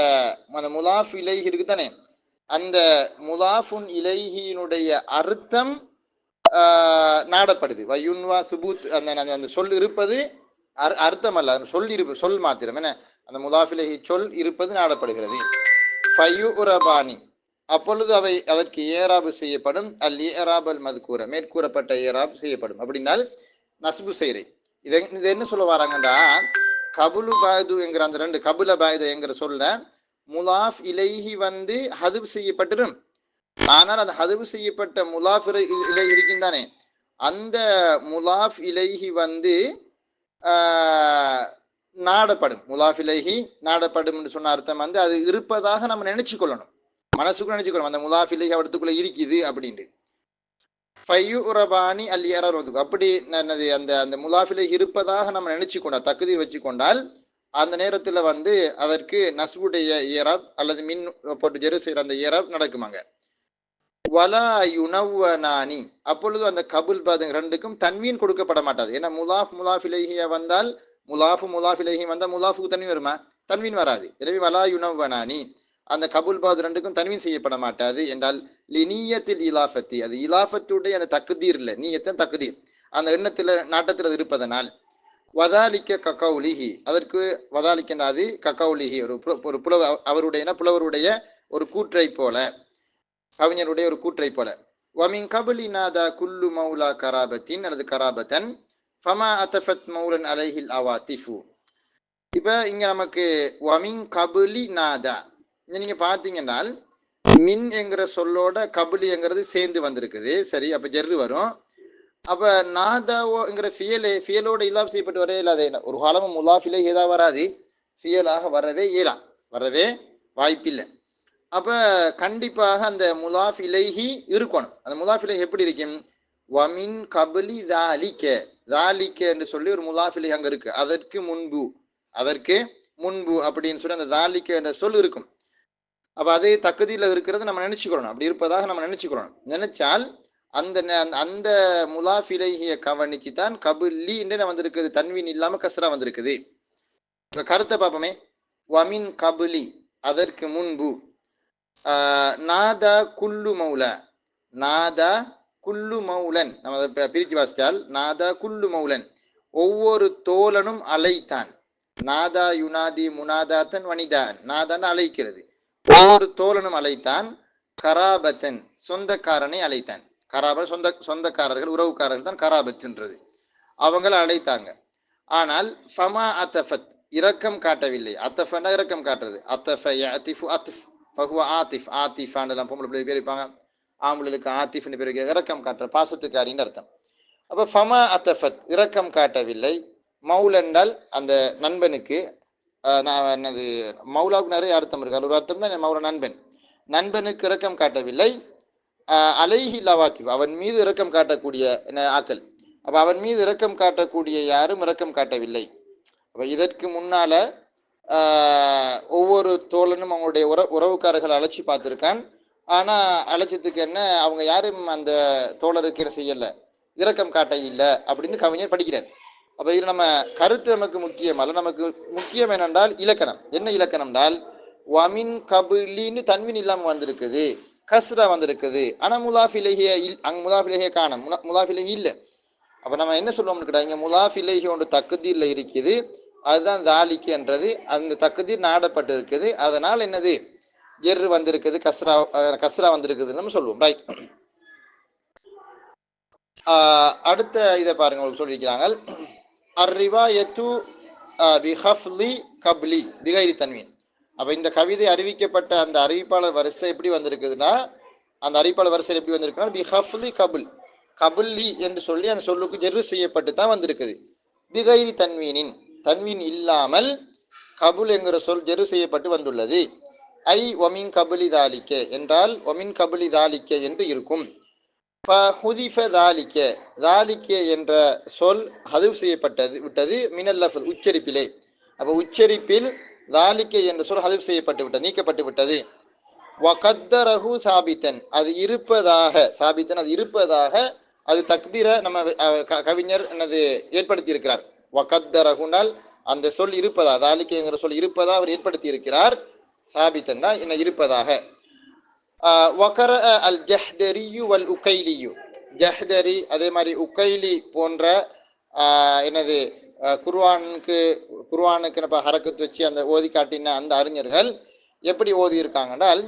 அந்த முலாஃப் இலைஹி இருக்கு தானே, அந்த முலாஃபுன் இலைஹியினுடைய அர்த்தம் நாடப்படுது. வயுன்வா சுபூத் அந்த சொல் இருப்பது அர்த்தம் அல்ல, சொல் இருப்பு, சொல் மாத்திரம் என்ன, அந்த முலாஃப் இலைஹி சொல் இருப்பது நாடப்படுகிறது. ஃபயுரபானி அப்பொழுது அவை அதற்கு ஏராபு செய்யப்படும். அல் ஏராப் அல் மதுக்கூர மேற்கூறப்பட்ட ஏராப் செய்யப்படும். அப்படின்னால் நஸ்பு செய்றை. இது என்ன சொல்ல வராங்கண்டா, கபுலு பாயது என்கிற அந்த 2 கபுல பாயது என்கிற சொல்ல முலாஃப் இலைஹி வந்து ஹதுவு செய்யப்பட்டிடும். ஆனால் அந்த ஹதுவு செய்யப்பட்ட முலாஃப் இலை இருக்கின்றானே, அந்த முலாஃப் இலைஹி வந்து நாடப்படும். முலாஃப் இலைஹி நாடப்படும் என்று சொன்ன அர்த்தம் வந்து அது இருப்பதாக நம்ம நினைச்சு கொள்ளணும், மனசுக்குள்ள நினைச்சுக்கணும், அந்த முலாஃப் இலைஹி அவடத்துக்குள்ள இருக்குது அப்படின்ட்டு. ஃபயுரபானி அல் ஏராப் அப்படி என்னது அந்த முலாஃப் இலைஹி இருப்பதாக நம்ம நினைச்சு கொண்டா தக்குதீர் வச்சு கொண்டால் அந்த நேரத்துல வந்து அதற்கு நஸ்புடைய ஏராப் அல்லது மின் போட்டு ஜெரு செய்யற அந்த ஏராப் நடக்குமாங்க. வலா யுனவ்வனானி அப்பொழுது அந்த கபுல் பாது 2க்கும் தன்வீன் கொடுக்கப்பட மாட்டாது. ஏன்னா முலாஃப் இலைஹியா வந்தால் முலாஃப் இலைஹி வந்தால் முலாஃபுக்கு தன்வீன் வருமா, தன்வீன் வராது. எனவே வலா யுனவ்வனானி அந்த கபுல் பாது 2க்கும் தன்வீன் செய்யப்பட மாட்டாது என்றால் லினியத்தில் இலாஃபத்தி அது இலாஃபத்துடைய அந்த தக்குதீர் இல்லை, நீயத்தின் தக்குதீர் அந்த எண்ணத்துல நாட்டத்தில் இருப்பதனால். வதாலிக்க கக்கவுலிஹி அதற்கு வதாலிக்கின்றது கக்கவுலிஹி ஒரு புலவருடைய ஒரு கூற்றை போல, கவிஞருடைய ஒரு கூற்றை போல. வமின் கபுலி நாதா குல்லு மௌலா கராபத்தின் அல்லது கராபத்தன் ஃபமா அத்தஃபத் மௌலன் அலைஹில் அவாத்திஃபு இப்போ இங்கே நமக்கு வமின் கபுலி நாதா இங்கே நீங்கள் பார்த்தீங்கன்னா மின் என்கிற சொல்லோட கபுலிங்கிறது சேர்ந்து வந்திருக்குது. சரி, அப்போ ஜெர்ரு வரும். அப்போ நாதாவோங்கிற ஃபியலோட இல்லாம செய்யப்பட்டு வரவே இல்லாத ஒரு காலமும் முலாஃபிலே ஏதா வராது, ஃபியலாக வரவே வாய்ப்பில்லை. அப்போ கண்டிப்பாக அந்த முலாஃப் இலைஹி இருக்கணும். அந்த முலாஃப் இலைஹி எப்படி இருக்கும்? வமின் கபுலி தாலிக்க என்று சொல்லி ஒரு முலாஃப் இலைஹி அங்கே இருக்கு. அதற்கு முன்பு அப்படின்னு சொல்லி அந்த தாலிக்க என்ற சொல் இருக்கும். அப்போ அது தக்குதியில் இருக்கிறது நம்ம நினைச்சுக்கிறோம். அப்படி இருப்பதாக நம்ம நினைச்சுக்கிறோம். நினைச்சால் அந்த அந்த முலாஃப் இலைஹிய கவனிக்கு தான் கபுலி என்று வந்திருக்குது. தன்வீன் இல்லாமல் கஸ்ரா வந்திருக்குது. இப்போ கருத்தை பார்ப்போமே. வமின் கபுலி அதற்கு முன்பு, நாதா குல்லு மௌலன் நம்ம அதை பிரித்து வாசித்தால் நாதா குல்லு மௌலன் ஒவ்வொரு தோழனும் அழைத்தான். நாதா யுனாதி முனாதாத்தன் வனிதான், நாதான் அழைக்கிறது. ஒவ்வொரு தோழனும் அழைத்தான். கராபத்தன் சொந்தக்காரனை அழைத்தான். கராபத் சொந்தக்காரர்கள் உறவுக்காரர்கள் தான் கராபத்ன்றது. அவங்களை அழைத்தாங்க. ஆனால் ஃபமா அத்தஃபத் இரக்கம் காட்டவில்லை. அத்தஃபன்னா இரக்கம் காட்டுறது. அத்தஃப யஅதிஃபு அத்ஃப் ஃபஹுவ ஆத்திஃப். ஆத்திஃபான்னு பொம்பளை பிள்ளை பேர் இருப்பாங்க. ஆம்பளுக்கு ஆத்திஃப்னு பேர் இரக்கம் காட்டுற பாசத்துக்காரின்னு அர்த்தம். அப்போ ஃபமா அத்தஃபத் இரக்கம் காட்டவில்லை. மௌலண்டால் அந்த நண்பனுக்கு என்னது மௌலாவுக்கு நிறைய அர்த்தம் இருக்கு. ஒரு அர்த்தம் தான் மௌல நண்பனுக்கு இரக்கம் காட்டவில்லை. அலைஹி லவாத்திப் அவன் மீது இரக்கம் காட்டக்கூடிய ஆக்கள். அப்போ அவன் மீது இரக்கம் காட்டக்கூடிய யாரும் இரக்கம் காட்டவில்லை. அப்போ இதற்கு முன்னால ஒவ்வொரு தோழனும் அவங்களுடைய உறவுக்காரர்கள் அழைச்சி பார்த்துருக்கான். ஆனால் அழைச்சதுக்கு என்ன அவங்க யாரும் அந்த தோழருக்கு என்ன செய்யலை, இரக்கம் காட்ட இல்லை அப்படின்னு கவிஞர் படிக்கிறார். அப்போ இது நம்ம கருத்து நமக்கு முக்கியம் அல்ல. நமக்கு முக்கியம் என்னென்றால் இலக்கணம். என்ன இலக்கணம் என்றால் வமின் கபுலின்னு தன்வின் இல்லாமல் வந்திருக்குது, கஸ்ரா வந்திருக்குது. ஆனால் முலாஃபிலேயே அங்கே முலாஃபிலேயே காணும், முலாஃபிலேயே இல்லை. அப்போ நம்ம என்ன சொல்லுவோம்னு கேட்டால் இங்கே முலாஃபிலேயே ஒன்று தக்குதீரில் இருக்குது. அதுதான் தாலிக்குன்றது. அந்த தக்குதீர் நாடப்பட்டு இருக்குது. அதனால் என்னது ஜெர்ரு வந்திருக்குது, கஸ்ரா வந்திருக்குதுன்னு நம்ம சொல்லுவோம். ரைட். அடுத்த இதை பாருங்க, உங்களுக்கு சொல்லியிருக்கிறாங்க. அர்ரிவாயத்து பிஹஃப்லி கப்லி பிகைரி தன்வீன். அப்போ இந்த கவிதை அறிவிக்கப்பட்ட அந்த அறிவிப்பாளர் வரிசை எப்படி வந்திருக்குதுன்னா, அந்த அறிவிப்பாளர் வரிசை எப்படி வந்திருக்குன்னா பிஹஃப்லி கபுல்லி என்று சொல்லி அந்த சொல்லுக்கு ஜெர்ரு செய்யப்பட்டு தான் வந்திருக்குது. பிகைரி தன்வீன் இல்லாமல் கபுல் என்கிற சொல் ஜெர்ரு செய்யப்பட்டு வந்துள்ளது. ஐ ஒமின் கபுலி தாலிக்க என்றால் ஒமின் கபுலி தாலிக்க என்று இருக்கும். தாலிக்க என்ற சொல் ஹதுஃப் செய்யப்பட்டது விட்டது மினல் லஃப்ல் உச்சரிப்பிலே. அப்போ உச்சரிப்பில் தாலிக்க என்ற சொல் ஹதுஃப் செய்யப்பட்டு விட்டது, நீக்கப்பட்டு விட்டது. வகத்தரஹு சாபித்தன் அது இருப்பதாக அது தக்தீரை நம்ம கவிஞர் என்னது ஏற்படுத்தி இருக்கிறார். வகத்தரஹுனால் அந்த சொல் இருப்பதா, தாலிக்கங்கிற சொல் இருப்பதா அவர் ஏற்படுத்தி இருக்கிறார். சாபித்தன்னா என்ன இருப்பதாக. வகர அல் ஜஹ்தரியூ வல் உகைலியூ ஜஹ்தரி அதே மாதிரி உகைலி போன்ற என்னது குர்ஆனுக்கு நம்ம ஹரக்கத்து வச்சு அந்த ஓதி காட்டின அந்த அறிஞர்கள் எப்படி ஓதி இருக்காங்கன்றால்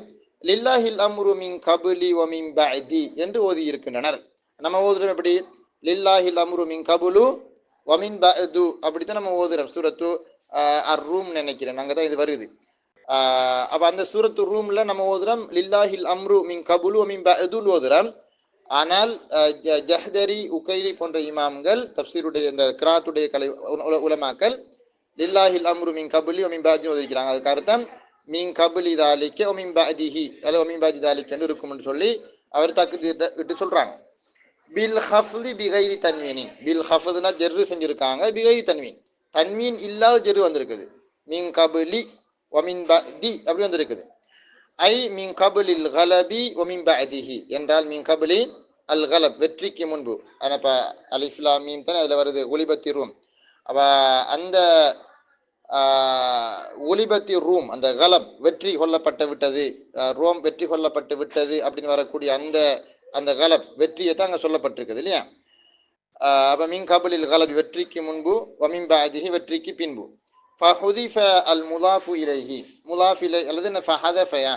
லில்லாஹில் அம்ரு மின் கபுலி வ மின் பஅதி என்று ஓதி இருக்கின்றனர். நம்ம ஓதுறோம் எப்படி? லில்லாஹில் அம்ரு மின் கபுலு வ மின் பஅது அப்படித்தான் நம்ம ஓதுறோம். சூரத்து அர்-ரூம் நினைக்கிறேன், அங்கே தான் இது வருது. அப்போ அந்த சூரத்து ரூமில் நம்ம ஓதுறோம் லில்லாஹில் அம்ரு மின் கபுலு வ மின் பஅதுல் ஓதுறோம். ஆனால் ஜஹ்தரி உகைலி போன்ற இமாம்கள் தப்சீருடைய இந்த கிராத்துடைய கலை உலமாக்கள் லில்லாஹில் அம்ரு மின் கபுலி வ மின் பஅதி ஓதிக்கிறாங்க. அதுக்கு அர்த்தம் மின் கபுலி தாலிக்க ஒ மின் பஅதிஹி அல்ல ஒ மின் பஅதி தாலிக்கன்னு இருக்கும்னு சொல்லி அவர் தக்கு சொல்கிறாங்க. பில் ஹஃப்லி பிகைரி தன்வீனின். பில் ஹஃப்துனா ஜெர்ரு செஞ்சுருக்காங்க, பிகைரி தன்வீன் இல்லாத ஜெர்ரு வந்திருக்குது. மின் கபுலி ஒ மின் பஅதி அப்படி வந்திருக்குது. ஐ மின் கபுலில் கலபி ஒ மின் பஅதிஹி என்றால் மின் கபுலி அல் கலப் வெற்றிக்கு முன்பு. ஆனால் இப்போ அலிஃப்லா மீம் தானே அதில் வருது ஒலிபத்தி ரூம். அப்போ அந்த ஒலிபத்தி ரூம் அந்த கலப் வெற்றி கொல்லப்பட்டு விட்டது, ரோம் வெற்றி கொல்லப்பட்டு விட்டது அப்படின்னு வரக்கூடிய அந்த கலப் வெற்றியை தான் அங்கே சொல்லப்பட்டிருக்குது இல்லையா. அப்போ மின் கபுலில் கலப் வெற்றிக்கு முன்பு வ மின் பஅதிஹி வெற்றிக்கு பின்பு. ஃபஹுதிஃப அல் முலாஃபு இலைஹி முலாஃப் இலை அல்லது ஃபஹதஃபயா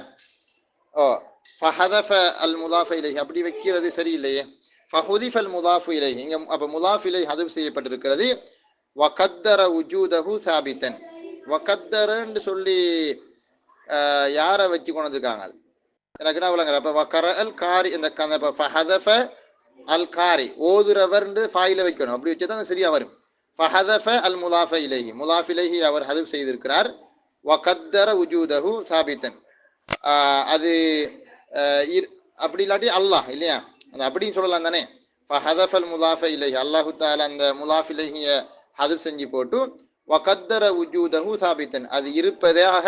ஃபஹதஃப அல் முலாஃப இலைஹி அப்படி வைக்கிறது சரியில்லையே. ஃபஹுதிஃப அல் முலாஃபு இலைஹி இங்கே அப்போ முலாஃப் இலை ஹதுஃப் செய்யப்பட்டிருக்கிறது. வகத்தர உஜூதஹு சாபித்தன் வக்கத்தரன்னு சொல்லி யாரை வச்சு கொண்டு வந்திருக்காங்க எனக்கு என்ன விளங்குற. அப்போ வக்கர அல் காரி இந்த ஃபஹதஃப அல் காரி ஓதுரவர்ன்று ஃபாயில வைக்கணும். அப்படி வச்சு தான் சரியா வரும். ஃபஹதஃப அல் முலாஃப இலைஹி முலாஃப் இலைஹி அவர் ஹதுப் செய்திருக்கிறார். வகத்தர உஜூதஹு சாபித்தன் அது அப்படி இல்லாட்டி அல்லாஹ் இல்லையா, அது அப்படின்னு சொல்லலாம் தானே. ஃபஹதஃப் அல் முலாஃப இலைஹி அல்லாஹு தாலா அந்த முலாஃப் இலைஹிய ஹதுப் செஞ்சு போட்டு வகத்தர உஜூதஹு சாபித்தன் அது இருப்பதாக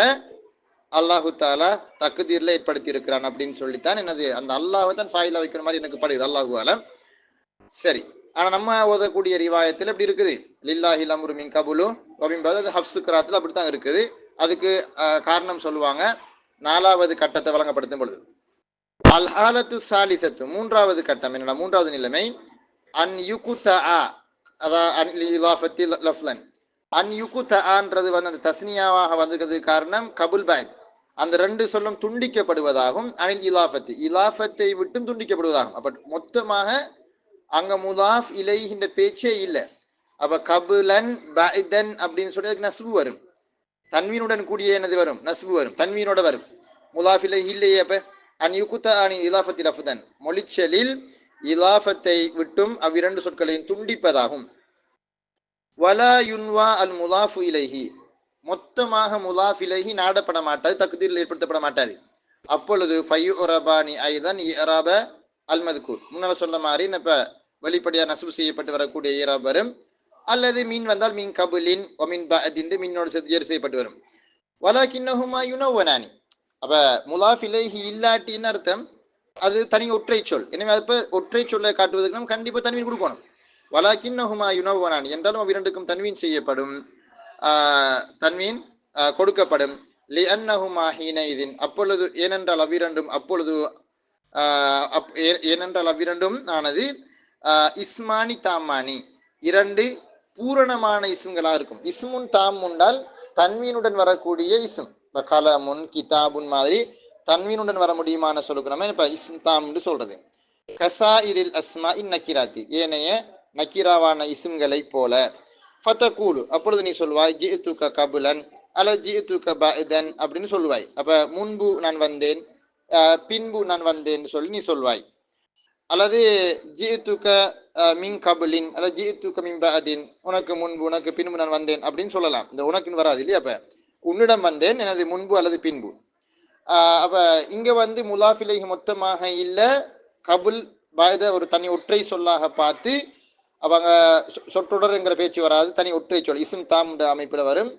அல்லாஹு தாலா தக்குதீர்ல ஏற்படுத்தி இருக்கிறான் அப்படின்னு சொல்லித்தான் என்னது அந்த அல்லாஹை தான் ஃபாயில வைக்கிற மாதிரி எனக்கு படுது அல்லாஹு ஆலம். சரி, ஆனா நம்ம ஓதக்கூடிய ரிவாயத்தில் எப்படி இருக்குது, லில்லாஹில் அம்ரு மின் கபுலு அப்படின்றது அது ஹப்ஸு கிராத்தில் அப்படித்தான் இருக்குது. அதுக்கு காரணம் சொல்லுவாங்க 4வது கட்டத்தை வழங்கப்படுத்தும் பொழுது. அல் ஹாலத்து சாலிசத்து மூன்றாவது கட்டம் என்னன்னா மூன்றாவது நிலைமை அன் யுகுதா அதாவது லஃப்லன் அன் யுகுதான்றது வந்து அந்த தஸ்னியாவாக வந்திருக்கிறது காரணம் கபுல் பாய் அந்த 2 சொல்லும் துண்டிக்கப்படுவதாகும். அனில் இலாஃபத்து இலாஃபத்தை விட்டும் துண்டிக்கப்படுவதாகும். அப்ப மொத்தமாக அங்க முலாஃப் இலைஹின்ற பேச்சே இல்லை. அப்ப கபுலன் பைதன் அப்படின்னு சொல்லி அதுக்கு நஸ்பு வரும். தன்வீனுடன் கூடிய என்னது வரும், நஸ்பு வரும், தன்வீனோட வரும். முலாஃப் இலைஹி இல்லையே. அப்ப அன் யுகுதா அனி இலாஃபத்தி லஃப்தன் மொழிச்சலில் இலாஃபத்தை விட்டும் அவ்விரண்டு சொற்களையும் துண்டிப்பதாகும். வலா யுன்வா அல் முலாஃபு இலைஹி மொத்தமாக முலாஃப் இலைஹி நாடப்பட மாட்டாது, தக்தீரில் ஏற்படுத்தப்பட மாட்டாது. அப்பொழுது ஃபயுரபானி ஐதன் இராப அல் மதுக்கூர் முன்னால சொன்ன மாதிரி இப்ப வெளிப்படையாக நசுபு செய்யப்பட்டு வரக்கூடிய ஈராப் வரும். அல்லது மீன் வந்தால் மீன் கபுலின் ஒமின் பஅதின் மீனோடு சேர்த்து ஏறு செய்யப்பட்டு வரும். வலாகின்னஹுமா யுனவ்வனானி அப்ப முலாஃப் இலைஹி இல்லாட்டின்னு அர்த்தம் அது தனி ஒற்றை சொல். எனவே அது ஒற்றை சொல்லை காட்டுவதற்கு நம்ம கண்டிப்பா தன்வீன் கொடுக்கணும். வலாகின்னஹுமா யுனவ்வனானி என்றாலும் அவ்விரண்டுக்கும் தன்வீன் செய்யப்படும், தன்வீன் கொடுக்கப்படும். லிஅன்னஹுமா ஹீனைதின் அப்பொழுது ஏனென்றால் அவ்விரண்டும் அப்பொழுது ஏனென்றால் அவ்விரண்டும் ஆனது இஸ்மானி தாமானி 2 பூரணமான இஸ்ம்களா இருக்கும். இஸ்முன் தாம் உண்டால் தன்வீனுடன் வரக்கூடிய இஸ்ம் கலமுன் கிதாபுன் மாதிரி தன்வீனுடன் வர முடியுமான சொல்லுக்கு நம்ம இப்ப இஸ்ம் தாம்னு சொல்றது. கசா இரில் அஸ்மா இன் நக்கிராத்தி ஏனைய நக்கிராவான இஸ்ம்களை போல. ஃபதகூலு அப்பொழுது நீ சொல்வாய் ஜிஅதுக கபுலன் அல ஜிஅதுக பஅதன் அப்படின்னு சொல்லுவாய். அப்ப முன்பு நான் வந்தேன் பின்பு நான் வந்தேன் சொல்லி நீ சொல்வாய். அல்லது ஜிஅதுக மின் கபுலின் அல்ல ஜிஅதுக மின் பஅதின் உனக்கு முன்பு உனக்கு பின்பு நான் வந்தேன் அப்படின்னு சொல்லலாம். இந்த உனக்குன்னு வராது இல்லையா. அப்ப உன்னிடம் வந்தேன் எனது முன்பு அல்லது பின்பு. அப்ப இங்க வந்து முலாஃப் இலைஹி மொத்தமாக இல்ல கபுல் பாயத ஒரு தனி ஒற்றை சொல்லாக பார்த்து அவங்க சொற்றொடருங்கிற பேச்சு வராது, தனி ஒற்றை சொல் இஸ்ம் தாம் அமைப்புல வரும்.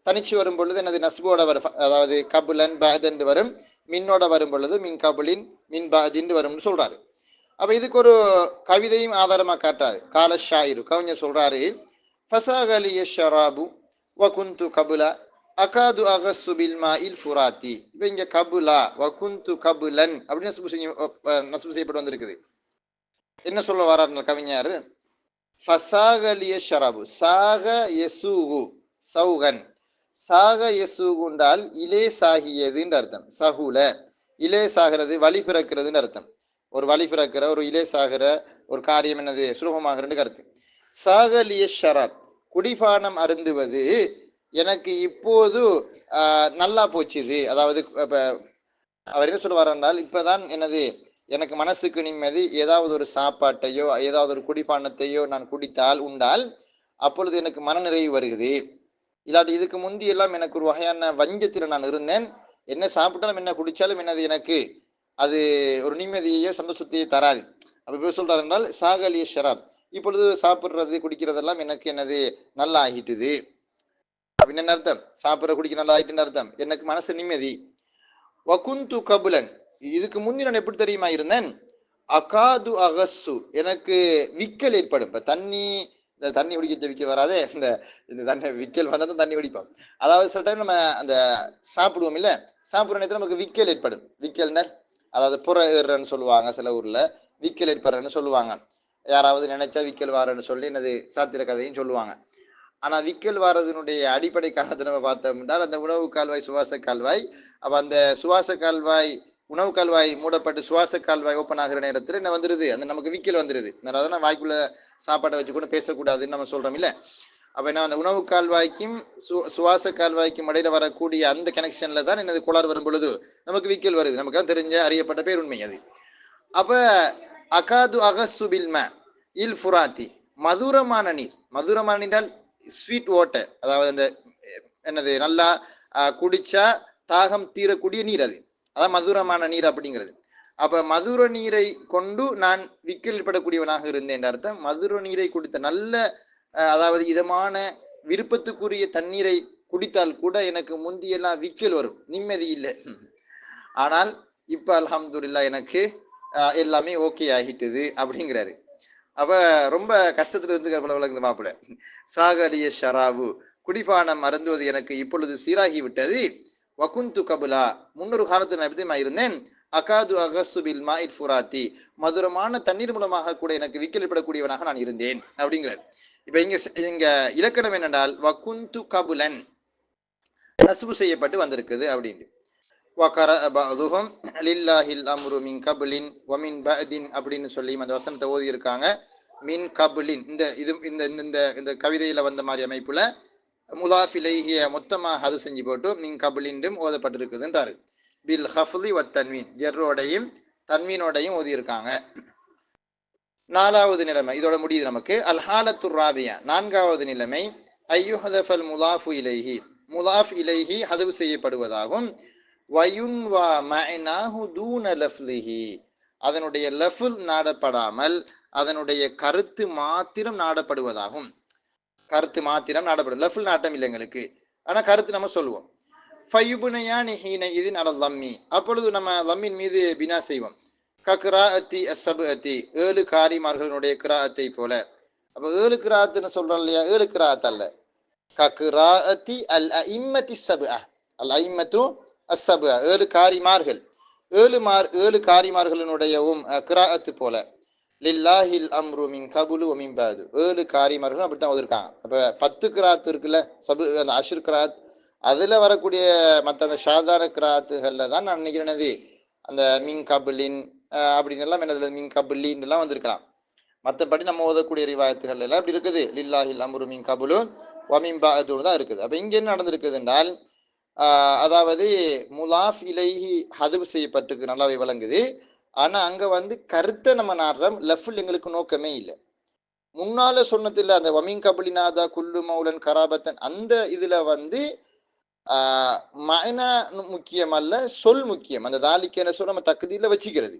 தனிச்சு வரும் பொழுது எனது நஸ்போட வரும், அதாவது கபுலன் பஹதன் வரும். மின்னோட வரும் பொழுது மின் கபுலின் மின் பஹதின் வரும்னு சொல்றாரு. அப்ப இதுக்கு ஒரு கவிதையும் ஆதாரமா காட்டுறாரு. கால ஷாயிரு கவிஞர் சொல்றாரு, ஃபஸாகலிய ஷராபு வகுந்து கபுலா அகாது அகசு பில்மா இல் ஃபுராத்தி. இப்போ இங்க கபுலா வகுந்து கபுலன் அப்படின்னு நஸ்பு செய்யப்பட்டு வந்திருக்குது. என்ன சொல்ல வர்றாரு கவிஞர், ஃபஸாகலிய ஷராபு சாக யசூகு சௌகன் சாக யசூகுண்டால் இலே சாகியதுன்னு அர்த்தம். சஹூல இலே சாகிறது வழி பிறக்கிறதுன்னு அர்த்தம். ஒரு வழி பிறக்கிற ஒரு இலே சாகிற ஒரு காரியம் என்னது சுலபமாகிறன்னு கருத்து. சாகலிய ஷராப் குடிபானம் அருந்துவது எனக்கு இப்போது நல்லா போச்சுது. அதாவது அவர் என்ன சொல்லுவார் என்றால், இப்பதான் எனது எனக்கு மனசுக்கு நிம்மதி, ஏதாவது ஒரு சாப்பாட்டையோ ஏதாவது ஒரு குடிபானத்தையோ நான் குடித்தால் உண்டால் அப்பொழுது எனக்கு மனநிறைவு வருகிறது. இல்லாட்டி இதுக்கு முந்தி எல்லாம் எனக்கு ஒரு வகையான வஞ்சத்தில் நான் இருந்தேன். என்ன சாப்பிட்டாலும் என்ன குடித்தாலும் என்னது எனக்கு அது ஒரு நிம்மதியையோ சந்தோஷத்தையோ தராது. அப்போ இப்போ சொல்றாரு என்றால் சாகலிய ஷராப் இப்பொழுது சாப்பிட்றது குடிக்கிறதெல்லாம் எனக்கு என்னது நல்லா ஆகிட்டுது அப்படின்னு என்ன அர்த்தம், சாப்பிட்ற குடிக்க நல்லா ஆகிட்டுன்னு அர்த்தம். எனக்கு மனசு நிம்மதி. வகுந்து கபுலன் இதுக்கு முந்தி நான் எப்படி தெரியுமா இருந்தேன், அகாது அகசு எனக்கு விக்கல் ஏற்படும். இப்போ தண்ணி குடிக்க விக்கல் வராதே, இந்த தண்ணி விக்கல் வந்தால் தான் தண்ணி குடிப்போம். அதாவது சில டைம் நம்ம அந்த சாப்பிடுவோம் இல்லை, சாப்பிட்ற நேரத்தில் நமக்கு விக்கல் ஏற்படும். விக்கல்னா அதாவது புற ஏறுறன்னு சொல்லுவாங்க, சில ஊரில் விக்கல் ஏற்படுறன்னு சொல்லுவாங்க. யாராவது நினைச்சா விக்கல் வாரன்னு சொல்லி என்னது சாத்திர கதையும் சொல்லுவாங்க. ஆனால் விக்கல் வாரதனுடைய அடிப்படை காரணத்தை நம்ம பார்த்தோம்னா அந்த உணவு கால்வாய் சுவாச கால்வாய். அப்போ அந்த சுவாச கால்வாய் உணவு கால்வாய் மூடப்பட்டு சுவாச கால்வாய் ஓப்பன் ஆகிற நேரத்தில் என்ன வந்துடுது, அந்த நமக்கு விக்கல் வந்துடுது. அதனால வாய்க்குள்ள சாப்பாட்டை வச்சு கூட பேசக்கூடாதுன்னு நம்ம சொல்றோம் இல்லை. அப்போ என்ன, அந்த உணவு கால்வாய்க்கும் சுவாச கால்வாய்க்கும் இடையில வரக்கூடிய அந்த கனெக்ஷனில் தான் என்னது கோளாறு வரும் பொழுது நமக்கு விக்கல் வருது. நமக்கு தெரிஞ்ச அறியப்பட்ட பேர் உண்மை அது. அப்போ அகாது அகசுபில்ம இல் ஃபுராத்தி, மதுரமான நீர். மதுரமான நீரால் ஸ்வீட் வாட்டர், அதாவது அந்த என்னது நல்லா குடிச்சா தாகம் தீரக்கூடிய நீர், அதான் மதுரமான நீர் அப்படிங்கிறது. அப்போ மதுர நீரை கொண்டு நான் விக்கல் படக்கூடியவனாக இருந்தேன் அர்த்தம். மதுர நீரை குடித்த நல்ல அதாவது இதமான விருப்பத்துக்குரிய தண்ணீரை குடித்தால் கூட எனக்கு முந்தியெல்லாம் விக்கல் வரும், நிம்மதி இல்லை. ஆனால் இப்போ அல்ஹம்துலில்லாஹ் எனக்கு எல்லாமே ஓகே ஆகிட்டுது அப்படிங்கிறாரு. அப்போ ரொம்ப கஷ்டத்தில் இருந்து மாப்பிள்ள. சாகலிய ஷராபு, குடிபானம் அருந்துவது எனக்கு இப்பொழுது சீராகி விட்டது. வகுந்து கபுலா, முன்னொரு காலத்தில் நான் எப்படி இருந்தேன், அகாது அகசுபில் மாயிட் ஃபுராத்தி, மதுரமான தண்ணீர் மூலமாக கூட எனக்கு விக்கலிப்படக்கூடியவனாக நான் இருந்தேன் அப்படிங்கிறார். இப்போ இங்க இலக்கணம் என்னென்றால் வகுந்து கபுலன் நஸ்பு செய்யப்பட்டு வந்திருக்குது அப்படின்னு. லில்லாஹில் அம்ரு மின் கபுலின் வமின் பஅதின் அப்படின்னு சொல்லி அந்த வசனத்தை ஓதி இருக்காங்க. மின் கபுலின் இந்த இது இந்த இந்த இந்த கவிதையில வந்த மாதிரி அமைப்புல முலாஃபிலைஹிய மொத்தமாக அது செஞ்சு போட்டு மின் கபுலின்றும் ஓதப்பட்டிருக்குதுன்றாரு. பில் ஹஃப்லி வத் தன்வீன், ஜெர்ரோடையும் தன்வீனோடையும் ஓதி இருக்காங்க. நாலாவது நிலைமை இதோட முடியுது நமக்கு. அல் ஹாலத்துர் ராபியா, நான்காவது நிலைமை ஐயுஹதஃபல் முலாஃபு இலைஹி, முலாஃப் இலைஹி ஹதவு செய்யப்படுவதாகும். வயுன்வா மஅனாஹு தூன லஃப்லிஹி, அதனுடைய லஃபுல் நாடப்படாமல் அதனுடைய கருத்து மாத்திரம் நாடப்படுவதாகும். கருத்து மாத்திரம் நாடப்படும், லஃபுல் நாட்டம் இல்லை எங்களுக்கு, ஆனால் கருத்து நம்ம சொல்லுவோம். ஃபயுபுனையானி ஹீன இதின் அல லம்மி, அப்பொழுது நம்ம லம்மின் மீது பினா செய்வோம். கக்ராஅத்தி அஸ்ஸபுஅத்தி, 7 காரிமார்களுடைய கிராஅத்தை போல. அப்போ 7 கிராஅத்துன்னு சொல்கிறோம் இல்லையா, 7 கிராஅத் அல்ல, கக்ராஅத்தி அல் அஇம்மத்தி ஸபுஅ, அல் அஇம்மத்து அஸ்ஸபுஅ, 7 காரிமார்கள், 7 காரிமார்களினுடையவும் கிராஅத்து போல. லில்லாஹில் அம்ரு மின் கபுலு வ மின் பஅது, 7 காரிமார்கள் அப்படி தான் வந்திருக்காங்க. அப்போ 10 கிராத் இருக்குல்ல, அந்த அஷ்ர் கிராத், அதில் வரக்கூடிய மற்ற அந்த சாதாரண கிராத்துகளில் தான் நான் நினைக்கிறேனது அந்த மின் கபுலின் அப்படின்னு எல்லாம் என்னது மின் கபுலின் எல்லாம் வந்திருக்கலாம். மற்றபடி நம்ம ஓதக்கூடிய ரிவாயத்துகள் எல்லாம் அப்படி இருக்குது, லில்லாஹில் அம்ரு மின் கபுலு வ மின் பஅது தான் இருக்குது. அப்போ இங்கே என்ன நடந்திருக்குது என்றால், அதாவது முலாஃப் இலைஹி ஹதுவு செய்யப்பட்டிருக்கு, நல்லாவே விளங்குது. ஆனால் அங்கே கருத்தை நம்ம நாடுறோம், லஃபுல் எங்களுக்கு நோக்கமே இல்லை. முன்னால சொன்னதில்லை அந்த வமின் கபுலினாதா குல்லு மௌலன் கராபத்தன், அந்த இதில் மஅனா முக்கியம் அல்ல, சொல் முக்கியம். அந்த தாலிக்கான சொல் நம்ம தக்குதியில் வச்சுக்கிறது.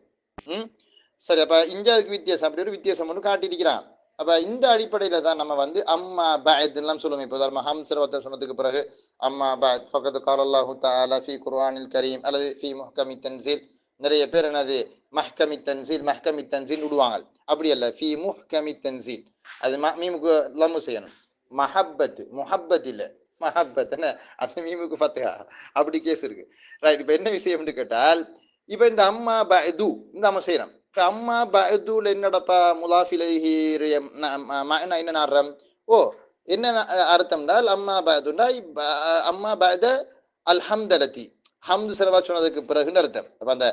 சரி, அப்போ இஞ்சாவுக்கு வித்தியாசம், அப்படி ஒரு வித்தியாசம் ஒன்று காட்டியிருக்கிறான். அப்போ இந்த அடிப்படையில் தான் நம்ம அம்மா பஅத்லாம் சொல்லுவோம். இப்போ நம்ம ஹம்சர் ஒருத்தர் சொன்னதுக்கு பிறகு அம்மா பஅத் ஃபகத் கால அல்லாஹு தஆலா ஃபீ குர்ஆனில் கரீம் அல்லது ஃபீ முஹ்கமி தன்சீல், நிறைய பேர் என்னது மஹ்கமி தன்சீல் விடுவாங்க. அப்படி அல்ல, ஃபீ முஹ்கமி தன்சீல், அது மீமுக்கு லம்மு செய்யணும். முஹப்பத் இல்லை, மஹப்பத் என்ன, அந்த மீமுக்கு ஃபத்ஹா, அப்படி கேஸ் இருக்கு. ரைட். இப்போ என்ன விஷயம்னு கேட்டால், இப்போ இந்த அம்மா பஅது நம்ம செய்யறோம். இப்போ அம்மா பஅதுல என்னடப்பா முலாஃபிலைஹி மஅனா என்ன நாடுறோம்? ஓ, என்ன அர்த்தம்டால் அம்மா பஅதுண்டா அம்மா பஅத அல்ஹம்தலதி, ஹம்து செலவா சொன்னதுக்கு பிறகுன்னு அர்த்தம். அப்போ அந்த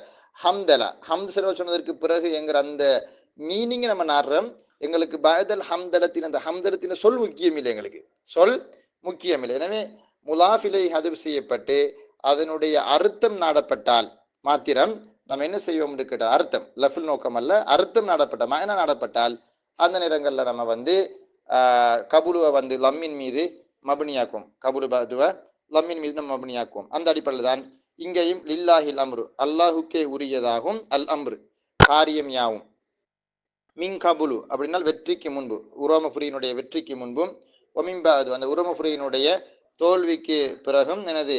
ஹம்து செலவா சொன்னதற்கு பிறகு என்கிற அந்த மீனிங்கை நம்ம நாடுறோம். எங்களுக்கு பஅதல் ஹம்தலத்தின், அந்த ஹம்தலத்தின் சொல் முக்கியம் இல்லை, எங்களுக்கு சொல் முக்கியம் இல்லை. எனவே முலாஃபிலை ஹதுப் செய்யப்பட்டு அதனுடைய அர்த்தம் நாடப்பட்டால் மாத்திரம் நம்ம என்ன செய்வோம் கேட்டால், அர்த்தம் லஃபுல் நோக்கம் அல்ல, அர்த்தம் நாடப்பட்ட மஅனா நாடப்பட்டால் அந்த நேரங்களில் நம்ம கபுலுவை லம்மின் மீது மபனியாக்குவோம். கபுலு பதுவை லம்மின் மீது நம்ம மபனியாக்குவோம். அந்த அடிப்படையில் தான் இங்கேயும் லில்லாஹில் அம்ரு, அல்லாஹுக்கே உரியதாகும், அல் அம்ரு காரியம் யாவும், மின் கபுலு அப்படின்னால் வெற்றிக்கு முன்பு, உரோமபுரியினுடைய வெற்றிக்கு முன்பும், ஒமின்பாது அந்த உரோமபுரியினுடைய தோல்விக்கு பிறகும் எனது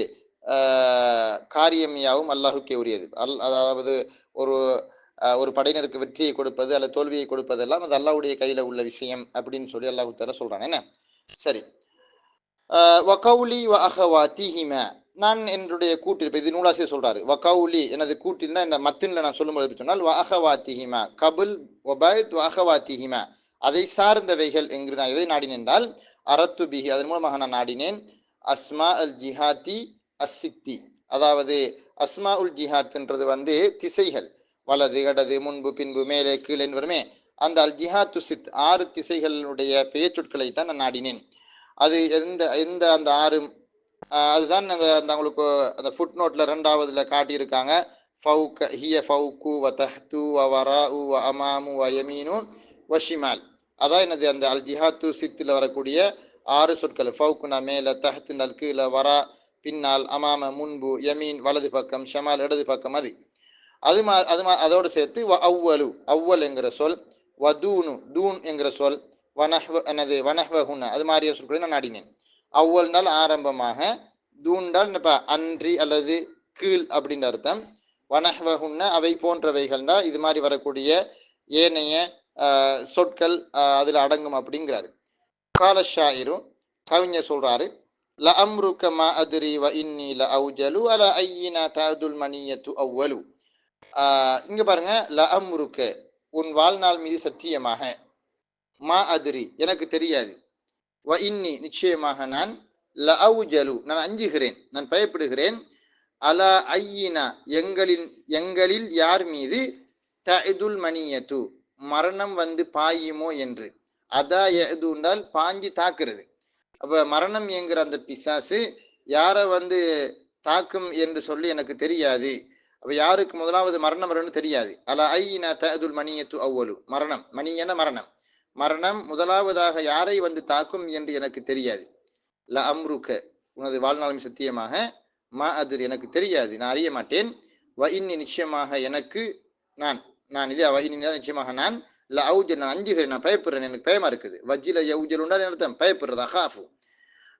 காரியம் யாவும் அல்லாஹுக்கே உரியது. அதாவது ஒரு படையினருக்கு வெற்றியை கொடுப்பது அல்லது தோல்வியை கொடுப்பதெல்லாம் அது அல்லாஹ்வுடைய கையில உள்ள விஷயம் அப்படின்னு சொல்லி அல்லாஹ் தஆலா சொல்றான். என்ன சரி, வகௌலி வ அஹவாதிஹிமா, நான் என்னுடைய கூட்டில், இப்போ இது நூலாசிரியர் சொல்றாரு, வகௌலி எனது கூட்டில்னா இந்த மத்தின்ல நான் சொல்லும்போது சொன்னால் வ அஹவாதிஹிமா கபுல் வபைத் வ அஹவாதிஹிமா, அதை சார்ந்தவைகள் என்று நான் எதை நாடினேன் என்றால் அரத்து பிஹி, அதன் மூலமாக நான் நாடினேன் அஸ்மா அல் ஜிஹாத்தி அஸ்ஸித்தி, அதாவது அஸ்மா உல் ஜிஹாத்ன்றது திசைகள், வலது இடது முன்பு பின்பு மேலே கீழே வருமே, அந்த அல் ஜிஹாத்து சித் 6 திசைகளுடைய பெயர் சொற்களை தான் நான் நாடினேன். அது எந்த எந்த அந்த ஆறு அதுதான் அந்த அந்த உங்களுக்கு அந்த ஃபுட் நோட்டில் ரெண்டாவதுல காட்டியிருக்காங்க. ஃபவுக ஹிய ஃபவுக்கு வ தஹ்து வ வராஉ வ அமாமு வ யமீனு வ ஷிமால். அதான் என்னது அந்த அல் ஜிஹாத்து சித்தில் வரக்கூடிய 6 சொற்கள். ஃபவுக்குனா மேலே, தஹ்துனால் கீழே, வரா பின்னால், அமாம முன்பு, யமீன் வலது பக்கம், ஷமால் இடது பக்கம். அதோடு சேர்த்து வ அவ்வலு அவ்வல் என்கிற சொல், வ தூனு தூன் என்கிற சொல், வனஹ்வ எனது வனஹ்வஹுன்ன அது மாதிரிய சொற்களை நான் நாடினேன். அவ்வல்னால் ஆரம்பமாக, தூண்டால் அன்றி அல்லது கீழ் அப்படின்ற அர்த்தம், வனஹ்வஹுன்ன அவை போன்றவைகள்னா இது மாதிரி வரக்கூடிய ஏனைய சொற்கள் அதில் அடங்கும் அப்படிங்கிறாரு. கால ஷாயிரு கவிஞர் சொல்றாரு, ல அம்ருக மா அத்ரி வ இன்னி ல அவுஜலு அல ஐயினா தஅதுல் மனியத்து அவ்வலு. இங்க பாருங்க, ல அம்ருக உன் வாழ்நாள் மீது சத்தியமாக, மா அதிரி எனக்கு தெரியாது, வ இன்னி நிச்சயமாக நான், ல அவுஜலு நான் அஞ்சுகிறேன், நான் பயப்படுகிறேன், அல ஐயினா எங்களில் யார் மீது, தஅதுல் மனியத்து மரணம் வந்து பாயுமோ என்று. அதா எதுண்டால் பாஞ்சி தாக்குறது. அப்ப மரணம் என்கிற அந்த பிசாசு யாரை வந்து தாக்கும் என்று சொல்லி எனக்கு தெரியாது. அப்ப யாருக்கு முதலாவது மரணம் வரும்னு தெரியாது. அல ஐனா தஅதுல் மனியத்து அவ்வலு மரணம், மணியன மரணம், மரணம் முதலாவதாக யாரை வந்து தாக்கும் என்று எனக்கு தெரியாது. ல அம்ருக்க உனது வாழ்நாளும் சத்தியமாக, மா அது எனக்கு தெரியாது, நான் அறிய மாட்டேன், வ இன்னி நிச்சயமாக எனக்கு நான் நான் இல்லையா, வ இன்னி நிச்சயமாக நான், ல அவுஜல் நான் அஞ்சுகிறேன், நான் பயப்படுறேன், எனக்கு பயமா இருக்குது. வஜ்ஜில யவுஜல் உண்டால் அர்த்தம் பயப்படுறதா, ஹாஃபு.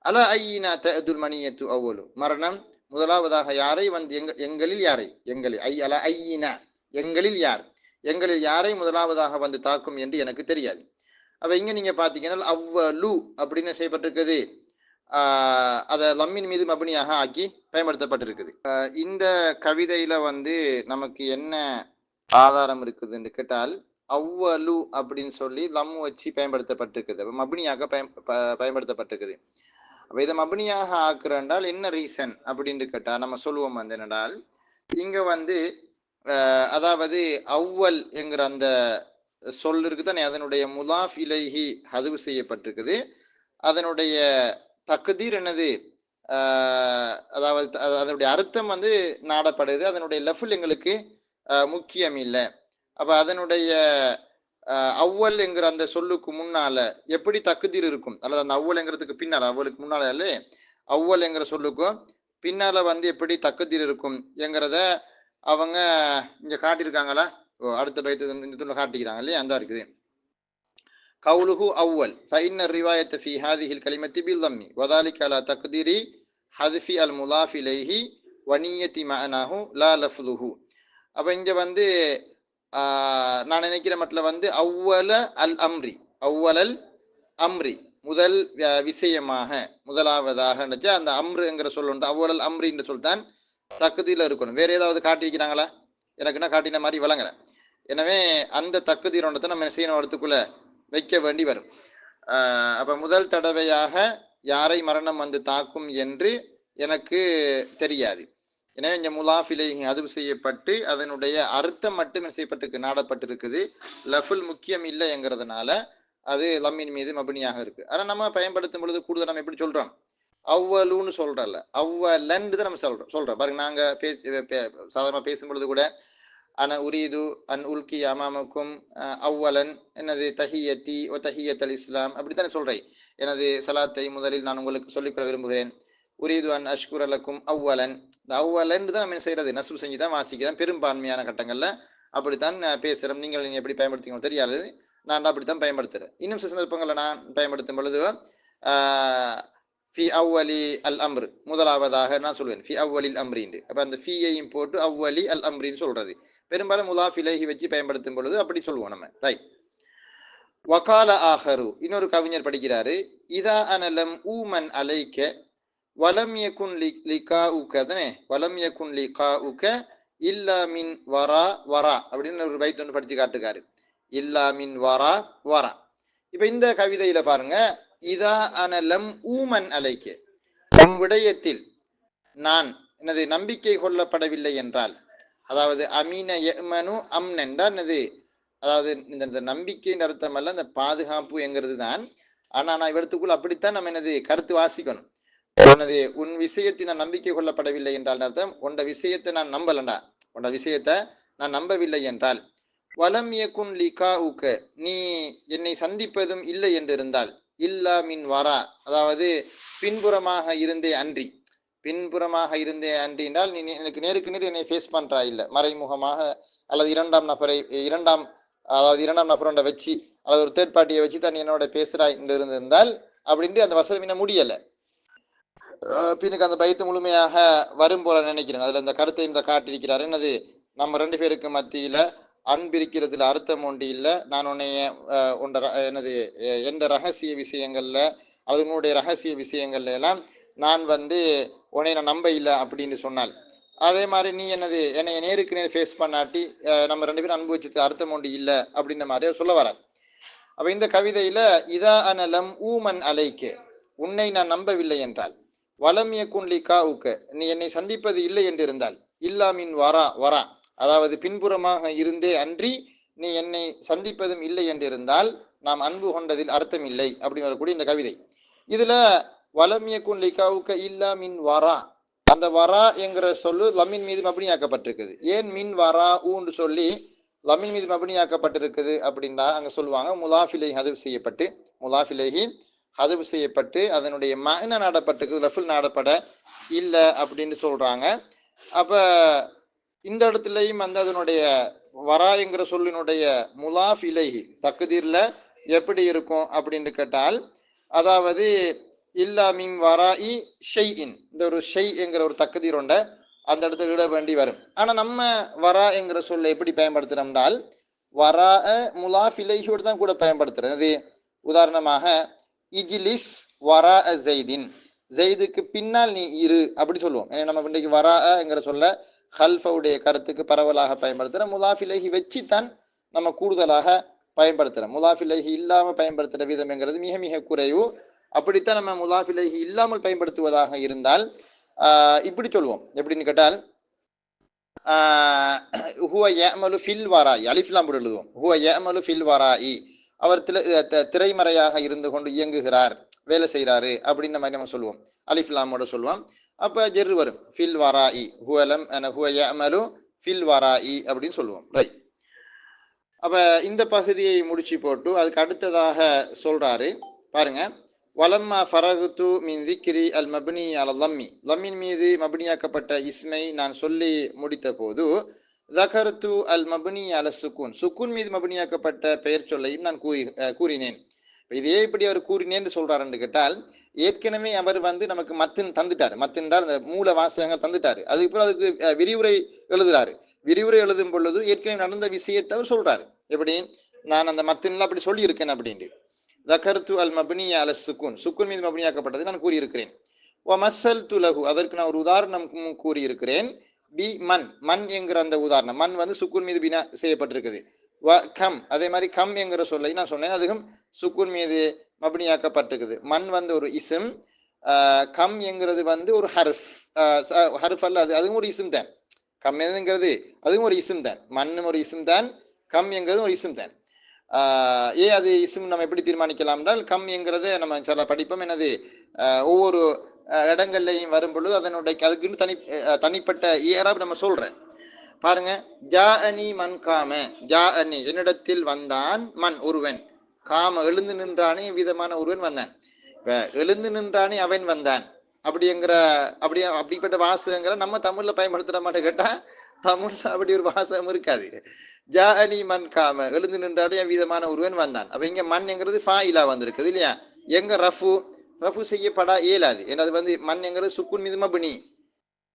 அல ஐனா தஅதுல் மனியத்து அவ்வலு மரணம் முதலாவதாக யாரை வந்து எங்களில் யாரை, எங்களில் ஐ அல ஐயினா எங்களில் யார், எங்களில் யாரை முதலாவதாக வந்து தாக்கும் என்று எனக்கு தெரியாது. அப்ப இங்க நீங்க பாத்தீங்கன்னா அவ்வலு அப்படின்னு செய்யப்பட்டிருக்குது, அதை லம்மின் மீது மபனியாக ஆக்கி பயன்படுத்தப்பட்டிருக்குது. இந்த கவிதையில வந்து நமக்கு என்ன ஆதாரம் இருக்குதுன்னு கேட்டால், அவ்வலு அப்படின்னு சொல்லி லம்மு வச்சு பயன்படுத்தப்பட்டிருக்குது, மபனியாக பயன்படுத்தப்பட்டிருக்குது. அப்போ இதை மபனியாக ஆக்குறேன்றால் என்ன ரீசன் அப்படின்னு கேட்டால் நம்ம சொல்லுவோம் வந்து என்னென்றால், இங்கே வந்து அதாவது அவ்வல் என்கிற அந்த சொல் இருக்குதானே, அதனுடைய முலாஃப் இலைஹி ஹதுவு செய்யப்பட்டிருக்குது. அதனுடைய தக்குதீர் என்னது, அதாவது அதனுடைய அர்த்தம் வந்து நாடப்படுது, அதனுடைய லெஃபுல் எங்களுக்கு முக்கியம் இல்லை. அப்போ அதனுடைய அவ்வல் என்கிற அந்த சொல்லுக்கு முன்னால எப்படி தக்குதீர் இருக்கும், அல்லது அந்த அவ்வல்ங்கிறதுக்கு பின்னால, அவ்வளுக்கு முன்னால இல்லை, அவ்வல் என்கிற சொல்லுக்கும் பின்னால வந்து எப்படி தக்குதீர் இருக்கும் என்கிறத அவங்க இங்க காட்டியிருக்காங்களா, அடுத்த பைத்து இந்த துணை காட்டிக்கிறாங்க இல்லையா, அந்த இருக்குது. கவுலுஹு அவ்வல் ஃபஇன்ன ரிவாயத்த ஃபி ஹாதிஹில் கலிமத்தி பில் தம்மி வதாலிக அலா தக்தீரி ஹத்ஃபி அல் முலாஃப் இலைஹி வனியத்தி மஅனாஹு லா லஃப்துஹு. அப்போ இங்க வந்து நான் நினைக்கிற மட்டில் வந்து அவ்வல அல் அம்ரி, அவ்வலல் அம்ரி முதல் விஷயமாக, முதலாவதாக நினைச்சா அந்த அம்ருங்கிற சொல் வந்து அவ்வளல் அம்ரின்ற சொல் தான் தக்குதீரில் இருக்கணும். வேற ஏதாவது காட்டியிருக்கிறாங்களா, எனக்குன்னா காட்டின மாதிரி விளங்கலை. எனவே அந்த தக்குதீரோன்றதை நம்ம செய்யணும், இடத்துக்குள்ள வைக்க வேண்டி வரும். அப்போ முதல் தடவையாக யாரை மரணம் வந்து தாக்கும் என்று எனக்கு தெரியாது. எனவே இங்கே முலாஃபிலை அதுவு செய்யப்பட்டு அதனுடைய அர்த்தம் மட்டும் செய்யப்பட்டிருக்கு, நாடப்பட்டிருக்குது, லஃபுல் முக்கியம் இல்லை என்கிறதுனால அது லம்மின் மீது மபனியாக இருக்கு. ஆனால் நம்ம பயன்படுத்தும் பொழுது கூடுதல் நம்ம எப்படி சொல்றோம், அவ்வலுன்னு சொல்றோம்ல, அவ்வலன்னு தான் நம்ம சொல்றோம் பாருங்க. நாங்கள் சாதாரணமாக பேசும் பொழுது கூட அன உரீது அன் உல்கி அமாமக்கும் அவ்வலன் எனது தஹியத்தி ஒ தஹியத் அல் இஸ்லாம் அப்படித்தானே சொல்றேன். எனது சலாத்தை முதலில் நான் உங்களுக்கு சொல்லிக்கொள்ள விரும்புகிறேன். உரீது அன் அஷ்குர் அலக்கும் அவ்வலன். இந்த அவ்வலன் தான் நம்ம செய்யறது, நசுல் செஞ்சு தான் வாசிக்கிறேன் பெரும்பான்மையான கட்டங்களில், அப்படித்தான் பேசுகிறோம். நீங்கள் எப்படி பயன்படுத்திக்கணும் தெரியாது, நான் அப்படித்தான் பயன்படுத்துகிறேன். இன்னும் சில சந்தர்ப்பங்களில் நான் பயன்படுத்தும் பொழுது ஃபி அவ்வலி அல் அம்ரு முதலாவதாக நான் சொல்வேன், ஃபி அவ்வலில் அம்ரின்னு. அப்போ அந்த ஃபீயையும் போட்டு அவ்வலி அல் அம்ரின்னு சொல்றது பெரும்பாலும் முலாஃப் இலைஹி வச்சு பயன்படுத்தும் பொழுது அப்படி சொல்லுவோம் நம்ம, ரைட். வகால ஆஹரு இன்னொரு கவிஞர் படிக்கிறாரு, இதா அனலம் ஊமன் அலைக்க வலம் யகுன் லிகாஉக தானே, வலம் யகுன் லிகாஉக இல்லா மின் வரா வரா அப்படின்னு ஒரு பைத் ஒன்று படித்து காட்டுக்காரு, இல்லா மின் வரா வரா. இப்ப இந்த கவிதையில பாருங்க, இதா அனலம் ஊமன் அலைக்க உன் விடயத்தில் நான் எனது நம்பிக்கை கொள்ளப்படவில்லை என்றால், அதாவது அமீன யமனு அம்னன் தான் என்னது, அதாவது இந்த நம்பிக்கையின் அர்த்தம் அல்ல, இந்த பாதுகாப்பு என்கிறது தான். ஆனா நான் இவற்றுக்குள் அப்படித்தான் நம்ம எனது கருத்து வாசிக்கணும். எனது உன் விஷயத்தை நான் நம்பிக்கை கொள்ளப்படவில்லை என்றால் அர்த்தம் உண்ட விஷயத்தை நான் நம்பலண்டா, உண்ட விஷயத்தை நான் நம்பவில்லை என்றால், வலம் யகுன் லிகாஉக நீ என்னை சந்திப்பதும் இல்லை என்றிருந்தால், இல்லா மின் வரா அதாவது பின்புறமாக இருந்தே அன்றி, பின்புறமாக இருந்தே அன்றி என்றால் நீ எனக்கு நேருக்கு நேர் என்னை ஃபேஸ் பண்றா இல்லை, மறைமுகமாக அல்லது இரண்டாம் நபரோட வச்சு அல்லது ஒரு தேர்ட் பார்ட்டியை வச்சு தான் என்னோட பேசுறா என்று இருந்திருந்தால் அப்படின்ட்டு அந்த வசனம் என்ன முடியலை. பின்னுக்கு அந்த பைத்து முழுமையாக வரும் போல நினைக்கிறேன். அதுல அந்த கருத்தை இந்த காட்டிருக்கிறார். என்னது, நம்ம 2 பேருக்கு மத்தியில அன்பிருக்கிறதுல அர்த்தம் ஒன்று இல்லை. நான் உன்னைய என்னது எந்த ரகசிய விஷயங்கள்ல அது உன்னுடைய ரகசிய விஷயங்கள்ல எல்லாம் நான் உன்னை நான் நம்ப இல்லை அப்படின்னு சொன்னால், அதே மாதிரி நீ என்னை நேருக்கு நேர் ஃபேஸ் பண்ணாட்டி நம்ம 2 பேரும் அனுபவிச்சது அர்த்தம் ஒன்று இல்லை அப்படின்ற மாதிரி சொல்ல வரார். அப்ப இந்த கவிதையில இதா அனலம் ஊமன் அலைக்கு உன்னை நான் நம்பவில்லை என்றால், வலம் யகுன் லிகாஉக நீ என்னை சந்திப்பது இல்லை என்றிருந்தால், இல்லா மின் வரா அதாவது பின்புறமாக இருந்தே அன்றி நீ என்னை சந்திப்பதும் இல்லை என்றிருந்தால் நாம் அன்பு கொண்டதில் அர்த்தம் இல்லை அப்படின்னு வரக்கூடிய இந்த கவிதை. இதுல வலம் யகுன் லிகாஉக இல்லா மின் வரா, அந்த வரா என்கிற சொல்லு லம்மின் மீது மப்னியாக்கப்பட்டிருக்குது. ஏன் மின் வரா ஊன்னு சொல்லி லம்மின் மீது மப்னியாக்கப்பட்டிருக்குது அப்படின்னா அங்க சொல்லுவாங்க முலாஃபிலை ஹதுஃப் செய்யப்பட்டு அதனுடைய மஅனா நாடப்பட்டிருக்கு, லஃபுல் நாடப்பட இல்லை அப்படின்னு சொல்றாங்க. அப்ப இந்த இடத்துலையும் அதனுடைய வராங்கிற சொல்லினுடைய முலாஃப் இலைஹி தக்தீர்ல எப்படி இருக்கும் அப்படின்னு கேட்டால், அதாவது இல்லா மின் வராஇ ஷைஇன், இந்த ஒரு ஷை என்கிற ஒரு தக்தீர் உண்ட அந்த இடத்துல இட வேண்டி வரும். ஆனா நம்ம வரா என்கிற சொல்ல எப்படி பயன்படுத்துறோம்னால் வரா முலாஃப் இலைஹியோடு தான் கூட பயன்படுத்துறோம். இது உதாரணமாக இஜ்லிஸ் வரா ஜெய்தின், ஜெய்துக்கு பின்னால் நீ இரு அப்படி சொல்லுவோம். ஏன்னா நம்ம இன்றைக்கு வரா என்கிற சொல்ல ஹல்ஃபவுடைய கருத்துக்கு பரவலாக பயன்படுத்துகிறோம். முலாஃபிலஹி வச்சுத்தான் நம்ம கூடுதலாக பயன்படுத்துகிறோம். முலாஃபிலஹி இல்லாமல் பயன்படுத்துகிற விதம் என்கிறது மிக மிக குறைவு. அப்படித்தான் நம்ம முலாஃபிலஹி இல்லாமல் பயன்படுத்துவதாக இருந்தால் இப்படி சொல்லுவோம். எப்படின்னு கேட்டால் ஹுவ யஅமலு ஃபில் வராஇ, அலிஃப்லாம் போட்டு எழுதுவோம். ஹுவ யஅமலு ஃபில் வராஇ, அவர் திரைமறையாக இருந்து கொண்டு இயங்குகிறார், வேலை செய்கிறாரு அப்படின்ற மாதிரி நம்ம சொல்லுவோம், அலிஃப்லாமோட சொல்லுவோம். அப்போ ஜெர் வரும், ஃபில் வராஇ ஹுவ யஅமலு ஃபில் வராஇ அப்படின்னு சொல்லுவோம். ரைட். அப்போ இந்த பகுதியை முடிச்சு போட்டு அதுக்கு அடுத்ததாக சொல்றாரு பாருங்க, வலம்மா ஃபரகுத்து மின் திக்ரி அல் மப்னி அல லம்மி, லம்மின் மீது மப்னியாக்கப்பட்ட இஸ்மை நான் சொல்லி முடித்த போது, தகர்த்து அல் மப்னி அல சுக்கூன், சுக்கூன் மீது மப்னியாக்கப்பட்ட பெயர் சொல்லையும் நான் கூறினேன். இதே இப்படி அவர் கூறினேன்னு சொல்றாருன்னு கேட்டால், ஏற்கனவே அவர் நமக்கு மத்தின் தந்துட்டார், மத்தின்றால் அந்த மூல வாசகங்கள் தந்துட்டாரு. அதுக்கப்புறம் அதுக்கு விரிவுரை எழுதுறாரு. விரிவுரை எழுதும் பொழுது ஏற்கனவே நடந்த விஷயத்தை அவர் சொல்றாரு. எப்படி நான் அந்த மத்தின்ல அப்படி சொல்லியிருக்கேன் அப்படின்ட்டு. தகர்த்து அல் மப்னி அல சுக்கூன், சுக்கூன் மீது மப்னியாக்கப்பட்டதை நான் கூறியிருக்கிறேன். ஓ மசல் துலகு, அதற்கு நான் ஒரு உதாரணம் கூறியிருக்கிறேன். பி மன் என்கிற அந்த உதாரணம், மண் சுக்கூன் மீது பினா செய்யப்பட்டிருக்குது. வ கம், அதே மாதிரி கம் என்கிற சொல்லை நான் சொன்னேன், அதுவும் சுக்கூன் மீது மப்னியாக்கப்பட்டிருக்குது. மண் ஒரு இஸ்ம், கம் என்கிறது ஒரு ஹர்ஃப் அல்ல, அதுவும் ஒரு இஸ்ம் தான். கம் என்கிறது அதுவும் ஒரு இஸ்ம் தான், மண்ணும் ஒரு இஸ்ம் தான், கம் என்கிறது ஒரு இஸ்ம் தான். அது இஸ்ம் நம்ம எப்படி தீர்மானிக்கலாம் என்றால், கம் என்கிறது நம்ம சில படிப்போம், ஒவ்வொரு இடங்கள்லையும் வரும் பொழுது அதனுடைய அதுக்குன்னு தனிப்பட்ட ஏராப் நம்ம சொல்றேன். பாருங்க, ஜா அனி மன் காம, ஜா அனி என்னிடத்தில் வந்தான், மண் ஒருவன், காம எழுந்து நின்றானே விதமான ஒருவன் வந்தான். இப்ப எழுந்து நின்றானே அவன் வந்தான் அப்படிப்பட்ட வாசகங்களை நம்ம தமிழ்ல பயன்படுத்துற மாதிரி கேட்டா தமிழ்ல அப்படி ஒரு வாசகம் இருக்காது. ஜா அனி மன் காம எழுந்து நின்றானே விதமான ஒருவன் வந்தான். அப்ப இங்க மண் என்கிறது ஃபாயிலா வந்திருக்குது இல்லையா? எங்க ரஃபு செய்யப்படா இயலாது. ஏன்னா அது மண் என்கிறது சுக்குன் மீது மப்னி.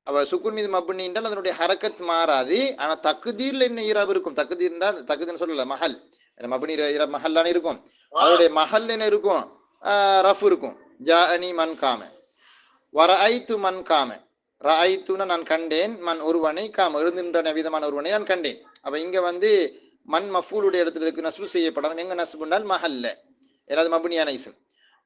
அவ சுக்குன் மீது மப்னி என்றால் அதனுடைய ஹரக்கத் மாறாது. ஆனா தக்குதீர்ல என்ன ஈராப் இருக்கும்? தக்குதீர்னு சொல்லல, மஹல் மப்னி மஹல்லான இருக்கும். அதனுடைய மஹல் என்ன இருக்கும்? ரஃப் இருக்கும். ஜா அனி மன் காம, வரஐத்து மன் காம, ரஐத்துன நான் கண்டேன், மண் ஒருவனை, காம எழுந்துன்ற விதமான ஒருவனை நான் கண்டேன். அப்ப இங்க மண் மஃபூலுடைய இடத்துல இருக்கு, நஸ்பு செய்யப்படணும். எங்க நஸ்புண்டால் மஹல்ல, ஏதாவது மப்னியான இஸ்ம்.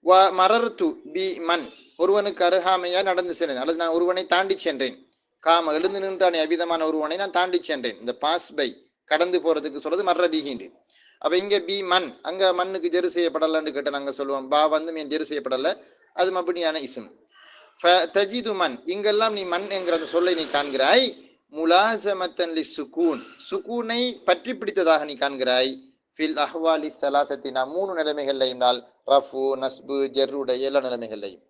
வ மரர்து பி மன், ஒருவனுக்கு அருகாமையா நடந்து சென்றேன், அல்லது நான் ஒருவனை தாண்டி சென்றேன். காம எழுந்து நின்றானே அவிதமான ஒருவனை நான் தாண்டி சென்றேன். இந்த பாஸ் பை கடந்து போறதுக்கு சொல்றது மர்ரபிகின்றேன். அப்ப இங்க பி மண், அங்க மண்ணுக்கு ஜெரு செய்யப்படலன்னு கேட்ட நாங்க சொல்லுவோம் பா வந்து மீன் ஜெரு செய்யப்படல, அது மபுனியான இஸ்ம். தஜிது மண், இங்கெல்லாம் நீ மண் என்கிற அந்த சொல்லை நீ காண்கிறாய். முலாசமத்தன் லி சுகூன், சுகூனை பற்றி பிடித்ததாக நீ காண்கிறாய். ஃபில் அஹ்வாலி சலாசத்தினா, மூணு நிலைமைகள்லையும் நாள் ரஃபு நஸ்பு ஜெர்ருடைய எல்லா நிலைமைகள்லையும்.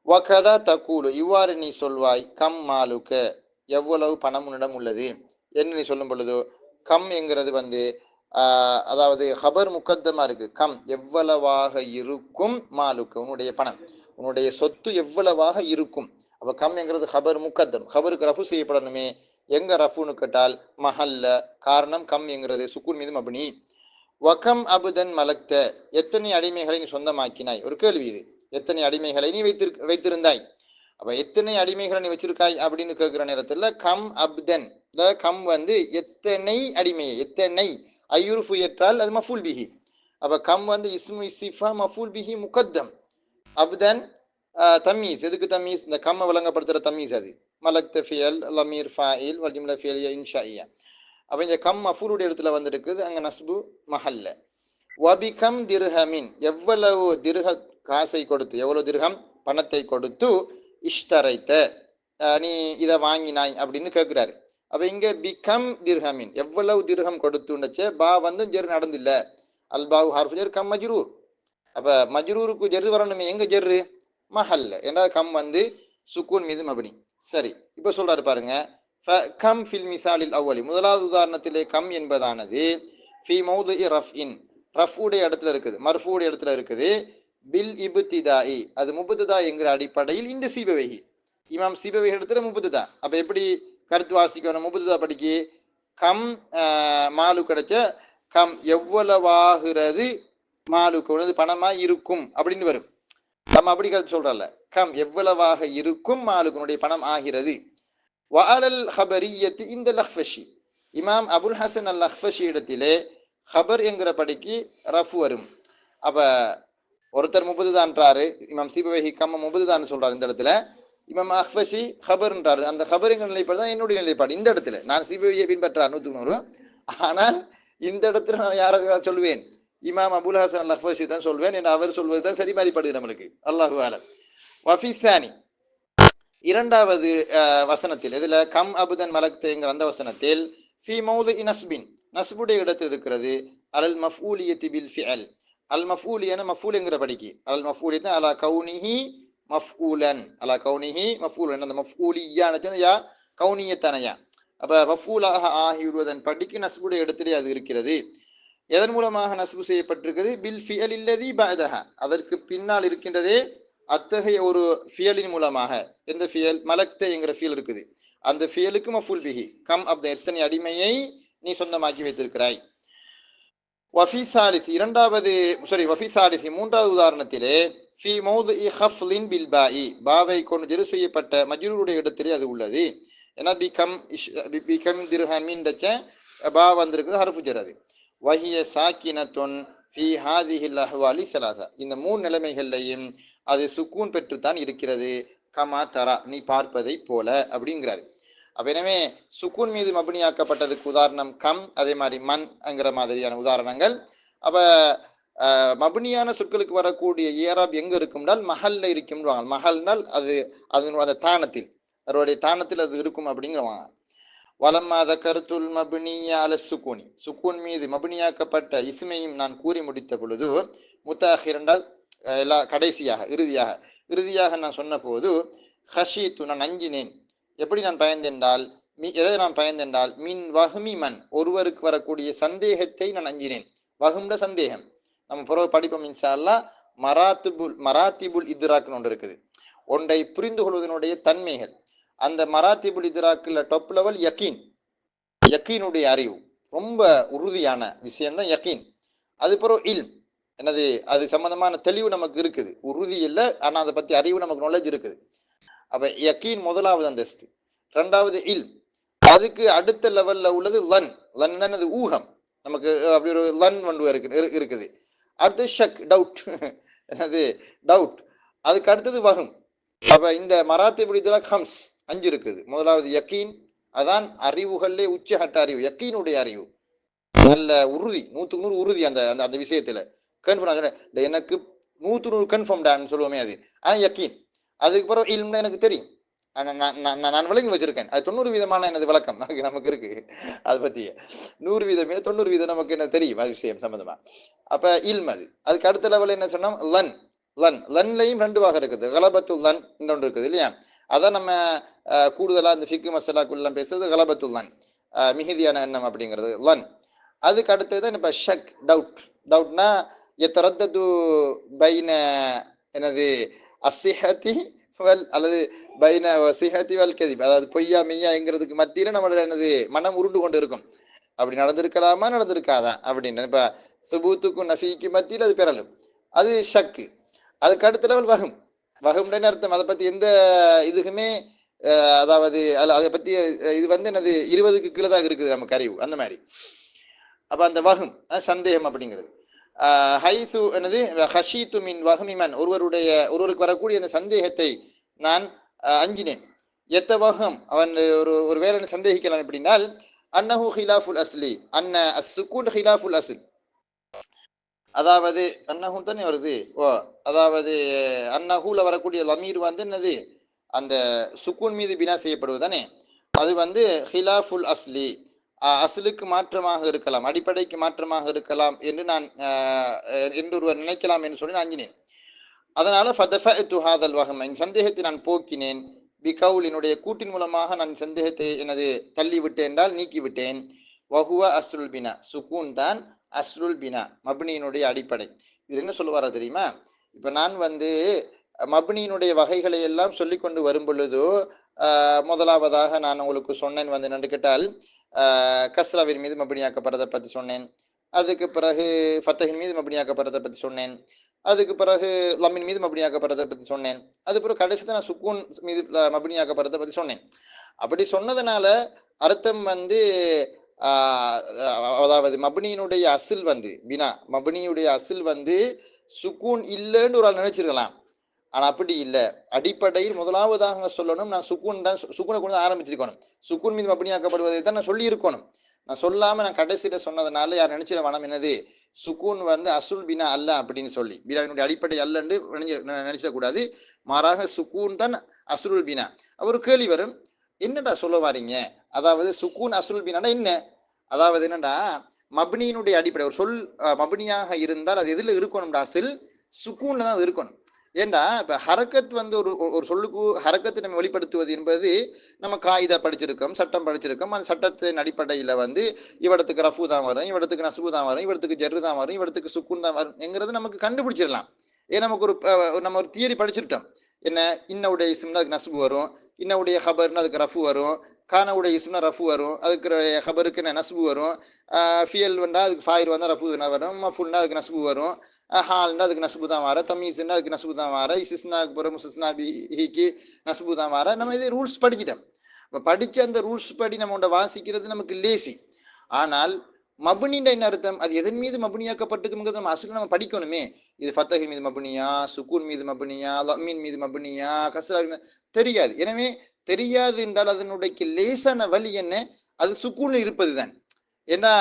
வகதா தக்கூலு, இவ்வாறு நீ சொல்வாய். கம் மாலுக்க, எவ்வளவு பணம் உன்னிடம் உள்ளது என்று நீ சொல்லும் பொழுது, கம் என்கிறது வந்து அதாவது ஹபர் முக்கத்தமா இருக்கு. கம் எவ்வளவாக இருக்கும், மாலுக்கு உன்னுடைய பணம், உன்னுடைய சொத்து எவ்வளவாக இருக்கும். அப்ப கம் என்கிறது ஹபர் முக்கத்தம், ஹபருக்கு ரஃபு செய்யப்படணுமே. எங்க ரஃபுன்னு கேட்டால் மஹல்ல, காரணம் கம் என்கிறது சுக்கூன் மீது மபுனி. வகம் அபுதன் மலக்த, எத்தனை அடிமைகளை நீ சொந்தமாக்கினாய், ஒரு கேள்வி இது. எத்தனை அடிமைகளை நீ வைத்திருந்தாய். அப்ப எத்தனை அடிமைகளை நீ வச்சிருக்காய் அப்படின்னு கேட்கிற நேரத்துல கம் அப்தன், கம் வந்து எத்தனை அடிமையை, எத்தனை ஐயுருஃபு ஏற்றால் அது மஃபூல் பிஹி. அப்ப கம் வந்து இஸ்மு இஸ்ஸிஃபா மஃபூல் பிஹி முகத்தம். அப்தன் தமீஸ், எதுக்கு தமீஸ், இந்த கம்மை விளங்கப்படுத்துற தமீஸ் அது. மலக்த ஃபியல் லமீர் ஃபாயில் வல் ஜும்லா ஃபியலியா இன்ஷாஇயா. அப்ப இந்த கம் மஃபூலுடைய இடத்துல வந்திருக்குது, அங்க நஸ்பு மஹல்ல. வபிகம் திர்ஹமின், எவ்வளவு திர்ஹ காசை கொடுத்து, எவ்வளவு திர்ஹம் பணத்தை கொடுத்து, இஷ்தரைத்த நீ இதை வாங்கினாய் அப்படின்னு கேட்கிறாரு. அப்ப இங்க பிகம் திர்ஹமின், எவ்வளவு திர்ஹம் கொடுத்துச்சு. பா வந்து ஜெர் நடந்தில்ல, அல்பாவு ஹார்ஃபு ஜெர் கம் மஜ்ரூர். அப்ப மஜ்ரூருக்கு ஜெர் வரணுமே, எங்க ஜெர்ரு மஹல்ல, ஏன்னா கம் வந்து சுக்கூன் மீது மபனி. சரி, இப்ப சொல்றாரு பாருங்க. கம் ஃபில் மிசாலில் அவ்வளி, முதலாவது உதாரணத்திலே கம் என்பதானது ஃபி மௌதுஇ ரஃப்இன், ரஃபுடைய இடத்துல இருக்குது, மர்ஃபுடைய இடத்துல இருக்குது. பில் இப்திதாஇ, அது முபுத்ததா என்கிற அடிப்படையில் இந்த சீபவேகி, இமாம் சீபவேகி இடத்துல முபுத்ததா. அப்ப எப்படி கருத்து வாசிக்கணும், முபுத்ததா படிக்கு கம் மாலு கிடைச்ச கம் எவ்வளவாகிறது மாலுக்கு பணமா இருக்கும் அப்படின்னு வரும். நம்ம அப்படி கருத்து சொல்றல, கம் எவ்வளவாக இருக்கும் மாலுக்குனுடைய பணம் ஆகிறது. வஅலல் ஹபரியத்தி இந்த லஹ்ஃபஷி, இமாம் அபுல் ஹசன் அல் லஹ்ஃபஷி இடத்திலே ஹபர் என்கிற படிக்கு ரஃபு வரும். அப்ப ஒருத்தர் முபதுதான்றாரு, இமாம் சீபவேகி கம் முபதுதான் சொல்றாரு. இந்த இடத்துல இமாம் அஹ்ஃபஷி ஹபர்ன்றாரு. அந்த ஹபர் என்கிற நிலைப்பாடு தான் என்னுடைய நிலைப்பாடு. இந்த இடத்துல நான் சீபவேகியை பின்பற்றார் 100, ஆனால் இந்த இடத்துல நான் யாராவது சொல்லுவேன், இமாம் அபுல் ஹசன் அல் லஹ்ஃபஷி தான் சொல்வேன். என்று அவர் சொல்வது தான் சரி மாதிரிப்படுது நம்மளுக்கு. அல்லாஹு அலம். வஃபிசானி, இரண்டாவது வசனத்தில், இதுல கம் அபுதன் மலக்தேங்கிற அந்த வசனத்தில் ஃபி மௌதுஇ நஸ்பின், நஸ்புடைய இடத்தில் இருக்கிறது. அல் மஃஊலியத்தி பில் ஃபிஅல், அல் மஃஊலியன மஃஊல் என்கிற படிக்கு, அல் மஃஊலியத் அலா கௌனிஹி மஃஊலன், அலா கௌனிஹி மஃஊலன், அந்த மஃஊலியானது யா கௌனியத்தனையா. அப்ப மஃஊலாக ஆகிவிடுவதன் படிக்கு நஸ்புடைய இடத்திலே அது இருக்கிறது. எதன் மூலமாக நஸ்பு செய்யப்பட்டிருக்கிறது, பில் ஃபியல் இல்லதி பஅதஹா, அதற்கு பின்னால் இருக்கின்றதே அத்தகைய ஒரு ஃபியலின் மூலமாக. எந்த ஃபியல், மலக்த என்கிற ஃபியல் இருக்குது, அந்த ஃபியலுக்கு மஃபூல் பிஹி கம் அப்த, எத்தனை அடிமையை நீ சொந்தமாக்கி வைத்திருக்கிறாய். வஃபி சாலிசி, வஃபி சாலிசி மூன்றாவது உதாரணத்திலே ஃபி மௌதுஇ ஹஃப்லின் பில் பாஇ, பாவை கொண்டு ஜெரு செய்யப்பட்ட மஜ்ரூருடைய இடத்திலே அது உள்ளது. ஏன்னா பிகம் திர்ஹமின் பா வந்திருக்குது, ஹர்ஃபு ஜர். அது வஹிய சாக்கினத்துன் ஃபி ஹாதிஹில் அஹ்வாலி ஸலாஸா, இந்த மூணு நிலைமைகள்லையும் அது சுக்கூன் பெற்றுத்தான் இருக்கிறது. கமா தரா, நீ பார்ப்பதை போல அப்படிங்கிறாரு. அப்ப எனவே சுக்கூன் மீது மபுனியாக்கப்பட்டதுக்கு உதாரணம் கம், அதே மாதிரி மண் என்கிற மாதிரியான உதாரணங்கள். அப்ப மபுனியான சொற்களுக்கு வரக்கூடிய ஏராப் எங்க இருக்கும்னால் மஹல்ல இருக்கும்வாங்க. மஹல்னால் அது அதனுடைய தானத்தில், அதனுடைய தானத்தில் அது இருக்கும் அப்படிங்கிறவாங்க. வலம்மாத கருத்துல் மபுனியா அல சுக்கூனி, சுக்கூன் மீது மபுனியாக்கப்பட்ட இஸ்மையும் நான் கூறி முடித்த பொழுது, முத்தாஹிர் என்றால் எல்லா கடைசியாக இறுதியாக நான் சொன்ன போது, ஹஷீத்து நான் அஞ்சினேன். எப்படி நான் பயந்தென்றால், எதை நான் பயந்தென்றால், மின் வஹ்மி மன், ஒருவருக்கு வரக்கூடிய சந்தேகத்தை நான் அஞ்சினேன். வஹும்ட சந்தேகம், நம்ம பிறகு படிப்போம் இன்ஷா அல்லாஹ். மராத்திபுல் இத்ராக்னு ஒன்று இருக்குது, ஒன்றை புரிந்து கொள்வதனுடைய தன்மைகள். அந்த மராத்திபுல் இத்ராக்கில் டாப் லெவல் யக்கீன், யக்கீனுடைய அறிவு, ரொம்ப உறுதியான விஷயம்தான் யக்கீன். அது பிறகு இல்ம், என்னது அது சம்பந்தமான தெளிவு நமக்கு இருக்குது, உறுதி இல்லை ஆனால் அதை பற்றி அறிவு நமக்கு நாலேஜ் இருக்குது. அப்ப யக்கீன் முதலாவது அந்தஸ்து. ரெண்டாவது இல்ம், அதுக்கு அடுத்த லெவல்ல உள்ளது லன், லன்னது ஊகம், நமக்கு அப்படி ஒரு லன் ஒன்று இருக்குது. அடுத்து ஷக், டவுட், என்னது டவுட். அதுக்கு அடுத்தது வகும். அப்ப இந்த மராத்திபுல் இத்ராக் ஹம்ஸ், 5 இருக்குது. முதலாவது யக்கீன், அதான் அறிவுகளிலே உச்சகட்ட அறிவு, யக்கீனுடைய அறிவு. நல்ல உறுதி, 100% உறுதி அந்த அந்த அந்த விஷயத்துல கன்ஃபார்ம். எனக்கு 100% கன்ஃபார்ம்டான்னு சொல்லுவோமே அது யக்கீன். அதுக்கு பிறகு இல்ம்னா எனக்கு தெரியும், நான் விளங்கி வச்சிருக்கேன். அது 90% எனது விளக்கம் நமக்கு இருக்கு. அதை பத்தி 100% 90% நமக்கு என்ன தெரியும் அது விஷயம் சம்பந்தமா. அப்ப இல்ம் அது. அதுக்கு அடுத்த லெவல் என்ன சொன்னோம், லன்லையும் 2 வகை இருக்குது. கலபத்துல் லன் இன்னொன்று இருக்குது இல்லையா. அதான் நம்ம கூடுதலா இந்த ஃபிக்கு மசாலாக்குள்ள பேசுறது கலபத்துல் லன், மிகுதியான எண்ணம் அப்படிங்கிறது லன். அதுக்கு அடுத்தது இப்ப ஷக், டவுட்னா எத்தரத்தது பைன எனது அசிஹதி வல் அல்லது பைன சிஹதி வல் கதிப், அதாவது பொய்யா மெய்யாங்கிறதுக்கு மத்தியில நம்மளோட என்னது மனம் உருண்டு கொண்டு இருக்கும். அப்படி நடந்திருக்கலாமா நடந்திருக்காதா அப்படின்னு இப்ப சுபூத்துக்கும் நஃபீக்கு மத்தியில் அது பெறலும், அது ஷக்கு. அதுக்கு அடுத்த லெவல் வகும்னு அர்த்தம். அதை பத்தி எந்த இதுக்குமே அதாவது அதை பத்தி இது என்னது 20க்கு கீழே தான் இருக்குது நமக்கு அறிவு அந்த மாதிரி. அப்ப அந்த வகும் சந்தேகம் அப்படிங்கிறது. ஹைசு என்னது ஹஷீத்து மின் வஹமிமன், ஒருவருக்கு வரக்கூடிய அந்த சந்தேகத்தை நான் அஞ்சினேன். எத்த வகம் அவன் ஒரு வேலை சந்தேகிக்கலாம் எப்படின்னால் அன்னஹு ஹிலாஃபுல் அஸ்லி அன்ன அஸ்ஸுகூன் ஹிலாஃபுல் அஸ்ல், அதாவது அன்னஹு தானே வருது. அதாவது அன்னஹூல வரக்கூடிய லமீர் என்னது அந்த சுக்கூன் மீது பினா செய்யப்படுவது தானே, அது ஹிலாஃபுல் அஸ்லி, அஸ்லுக்கு மாற்றமாக இருக்கலாம், அடிப்படைக்கு மாற்றமாக இருக்கலாம் என்று நான் ஒருவர் நினைக்கலாம் என்று சொல்லி நான் அஞ்சினேன். அதனால ஃபதஃபஅது ஹாதல் வஹம், இந்த சந்தேகத்தை நான் போக்கினேன். பிகவுல், என்னுடைய கூட்டின் மூலமாக நான் சந்தேகத்தை எனது தள்ளி விட்டேன் என்றால் நீக்கி விட்டேன். வஹுவ அஸ்ருல் பினா, சுக்கூன் தான் அஸ்ருல் பினா, மப்னியினுடைய அடிப்படை. இது என்ன சொல்லுவாரா தெரியுமா, இப்ப நான் மப்னியினுடைய வகைகளை எல்லாம் சொல்லி கொண்டு வரும் பொழுது முதலாவதாக நான் உங்களுக்கு சொன்னேன் என்னன்னு கேட்டால் கஸ்ராவின் மீது மப்னியாக்கப்படுறதை பற்றி சொன்னேன். அதுக்கு பிறகு ஃபத்தஹின் மீது மப்னியாக்கப்படுறதை பற்றி சொன்னேன். அதுக்கு பிறகு லம்மின் மீது மப்னியாக்கப்படுறதை பற்றி சொன்னேன். அது பிறகு கடைசி தான் நான் சுக்கூன் மீது மப்னியாக்கப்படுறதை பற்றி சொன்னேன். அப்படி சொன்னதுனால அர்த்தம் அதாவது மப்னியினுடைய அசில் பினா, மப்னியுடைய அசில் சுக்கூன் இல்லைன்னு ஒரு ஆள் நினைச்சிருக்கலாம். ஆனா அப்படி இல்லை. அடிப்படையில் முதலாவதாக சொல்லணும், நான் சுக்கூனை கொண்டு ஆரம்பிச்சிருக்கணும். சுக்கூன் மீது மப்னியாக்கப்படுவதை தான் நான் சொல்லி இருக்கணும். நான் சொல்லாம நான் கடைசியில சொன்னதுனால யார் நினைச்சிட வேணாம் என்னது சுக்கூன் அசுல் பினா அல்ல அப்படின்னு சொல்லி, பினாவினுடைய அடிப்படை அல்லன்னு நினைச்சிடக்கூடாது. மாறாக சுக்கூன் தான் அசுல் பினா. ஒரு கேள்வி வரும், என்னடா சொல்ல வாரீங்க, அதாவது சுக்கூன் அசுல் பினானா என்ன, அதாவது என்னடா மப்னியினுடைய அடிப்படை ஒரு சொல் மப்னியாக இருந்தால் அது எதுல இருக்கணும்டா, அசில் சுக்கூன்ல தான் இருக்கணும். ஏண்டா இப்ப ஹரக்கத் ஒரு சொல்லுக்கு ஹரக்கத்தை நம்ம வெளிப்படுத்துவது என்பது நம்ம காயிதா படிச்சிருக்கோம், சட்டம் படிச்சிருக்கோம். அந்த சட்டத்தின் அடிப்படையில இவடத்துக்கு ரஃபு தான் வரும், இவடத்துக்கு நசுபு தான் வரும், இவடத்துக்கு ஜெர்ரு தான் வரும், இவடத்துக்கு சுக்குன் தான் வரும் என்கிறது நமக்கு கண்டுபிடிச்சிடலாம். ஏன் நமக்கு நம்ம ஒரு தியரி படிச்சிருக்கோம். என்ன, இன்னவுடைய இஸ்ம்னா அதுக்கு நசுபு வரும், இன்னவுடைய ஹபர்னா அதுக்கு ரஃபு வரும், கானவுடைய இஸ்ம்னா ரஃபு வரும், அதுக்கு ஹபருக்கு என்ன நசுபு வரும், ஃபியல் அதுக்கு ஃபாயிர் ரஃபு வரும், மஃபுல்னா அதுக்கு நசுபு வரும், ஹால்னா அதுக்கு நசுபு தான் வர, தமீஸ்னா அதுக்கு நசுபு தான் வர, இசிஸ்னாக்கு பிறகு முசிஸ்னா பிஹிக்கு நசுபு தான் வர. நம்ம இதே ரூல்ஸ் படிக்கிட்டோம். இப்போ படித்து அந்த ரூல்ஸ் படி நம்ம வாசிக்கிறது நமக்கு லேசி. ஆனால் மபுனின்ற என்ன அர்த்தம், அது எதன் மீது மபுனியாக்கப்பட்டிருக்குங்கிறது நம்ம அசல் நம்ம படிக்கணுமே. இது ஃபத்தஹின் மீது மபுனியா, சுக்கூன் மீது மபுனியா, லம்மின் மீது மபுனியா, கஸ்ரா தெரியாது. எனவே தெரியாது என்றால் அதனுடைய லேசான வழி என்ன, அது சுக்கூனில் இருப்பது தான். ஏன்னா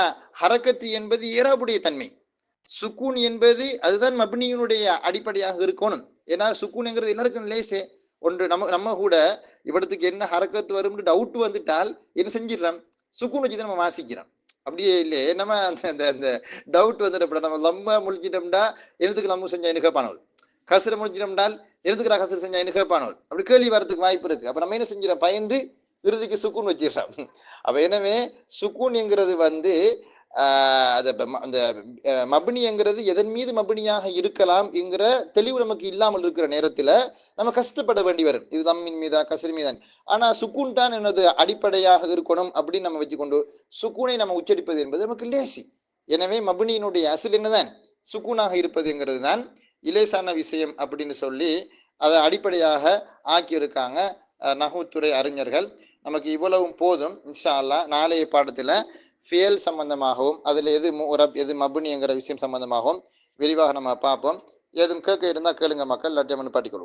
ஹரக்கத்து என்பது ஏராபுடைய தன்மை, சுக்கூன் என்பது அதுதான் மப்னியினுடைய அடிப்படையாக இருக்கணும். ஏன்னா சுக்கூன்ங்கிறது எல்லாருக்கும் லேசே ஒன்று. நம்ம கூட இவடத்துக்கு என்ன ஹரக்கத்து வரும்னு டவுட் வந்துட்டால் என்ன செஞ்சிடறோம், சுக்கூன் வச்சு தான் நம்ம வாசிக்கிறோம். அப்படியே இல்லையே நம்ம அந்த டவுட் வந்துட்டு நம்ம லம்ம முழிச்சிட்டோம்டா எழுத்துக்கு லம்மு செஞ்சா என்ன கேட்பானவள், கசரை முடிச்சிட்டோம்டால் எழுத்துக்கிறா கசரை செஞ்சா என்ன கேட்பானவள், அப்படி கேள்வி வரதுக்கு வாய்ப்பு இருக்கு. அப்ப நம்ம என்ன செஞ்சிடறோம், பயந்து இறுதிக்கு சுக்கூன் வச்சிடறோம். அப்ப எனவே சுக்கூன் என்கிறது அந்த மப்னிங்கிறது எதன் மீது மப்னியாக இருக்கலாம் என்கிற தெளிவு நமக்கு இல்லாமல் இருக்கிற நேரத்துல நம்ம கஷ்டப்பட வேண்டி வரும். இது தம்மின் மீதா கசரி மீதான். ஆனா சுக்கூன் தான் என்னது அடிப்படையாக இருக்கணும் அப்படின்னு நம்ம வச்சுக்கொண்டு சுக்கூனை நம்ம உச்சரிப்பது என்பது நமக்கு லேசி. எனவே மப்னியினுடைய அசில் என்னதான் சுக்கூனாக இருப்பதுங்கிறது தான் இலேசான விஷயம் அப்படின்னு சொல்லி அதை அடிப்படையாக ஆக்கியிருக்காங்க நஹ்வுத்துறை அறிஞர்கள். நமக்கு இவ்வளவும் போதும். இன்ஷா அல்லாஹ் நாளைய பாடத்துல ஃபியல் சம்பந்தமாகவும் அதில் எது முரப் எது மப்னிங்கிற விஷயம் சம்பந்தமாகவும் விரிவாக நம்ம பார்ப்போம். எதுவும் கேட்க இருந்தால் கேளுங்க மக்கள், இல்லாட்டி நம்ம பாட்டிக்கொள்வோம்.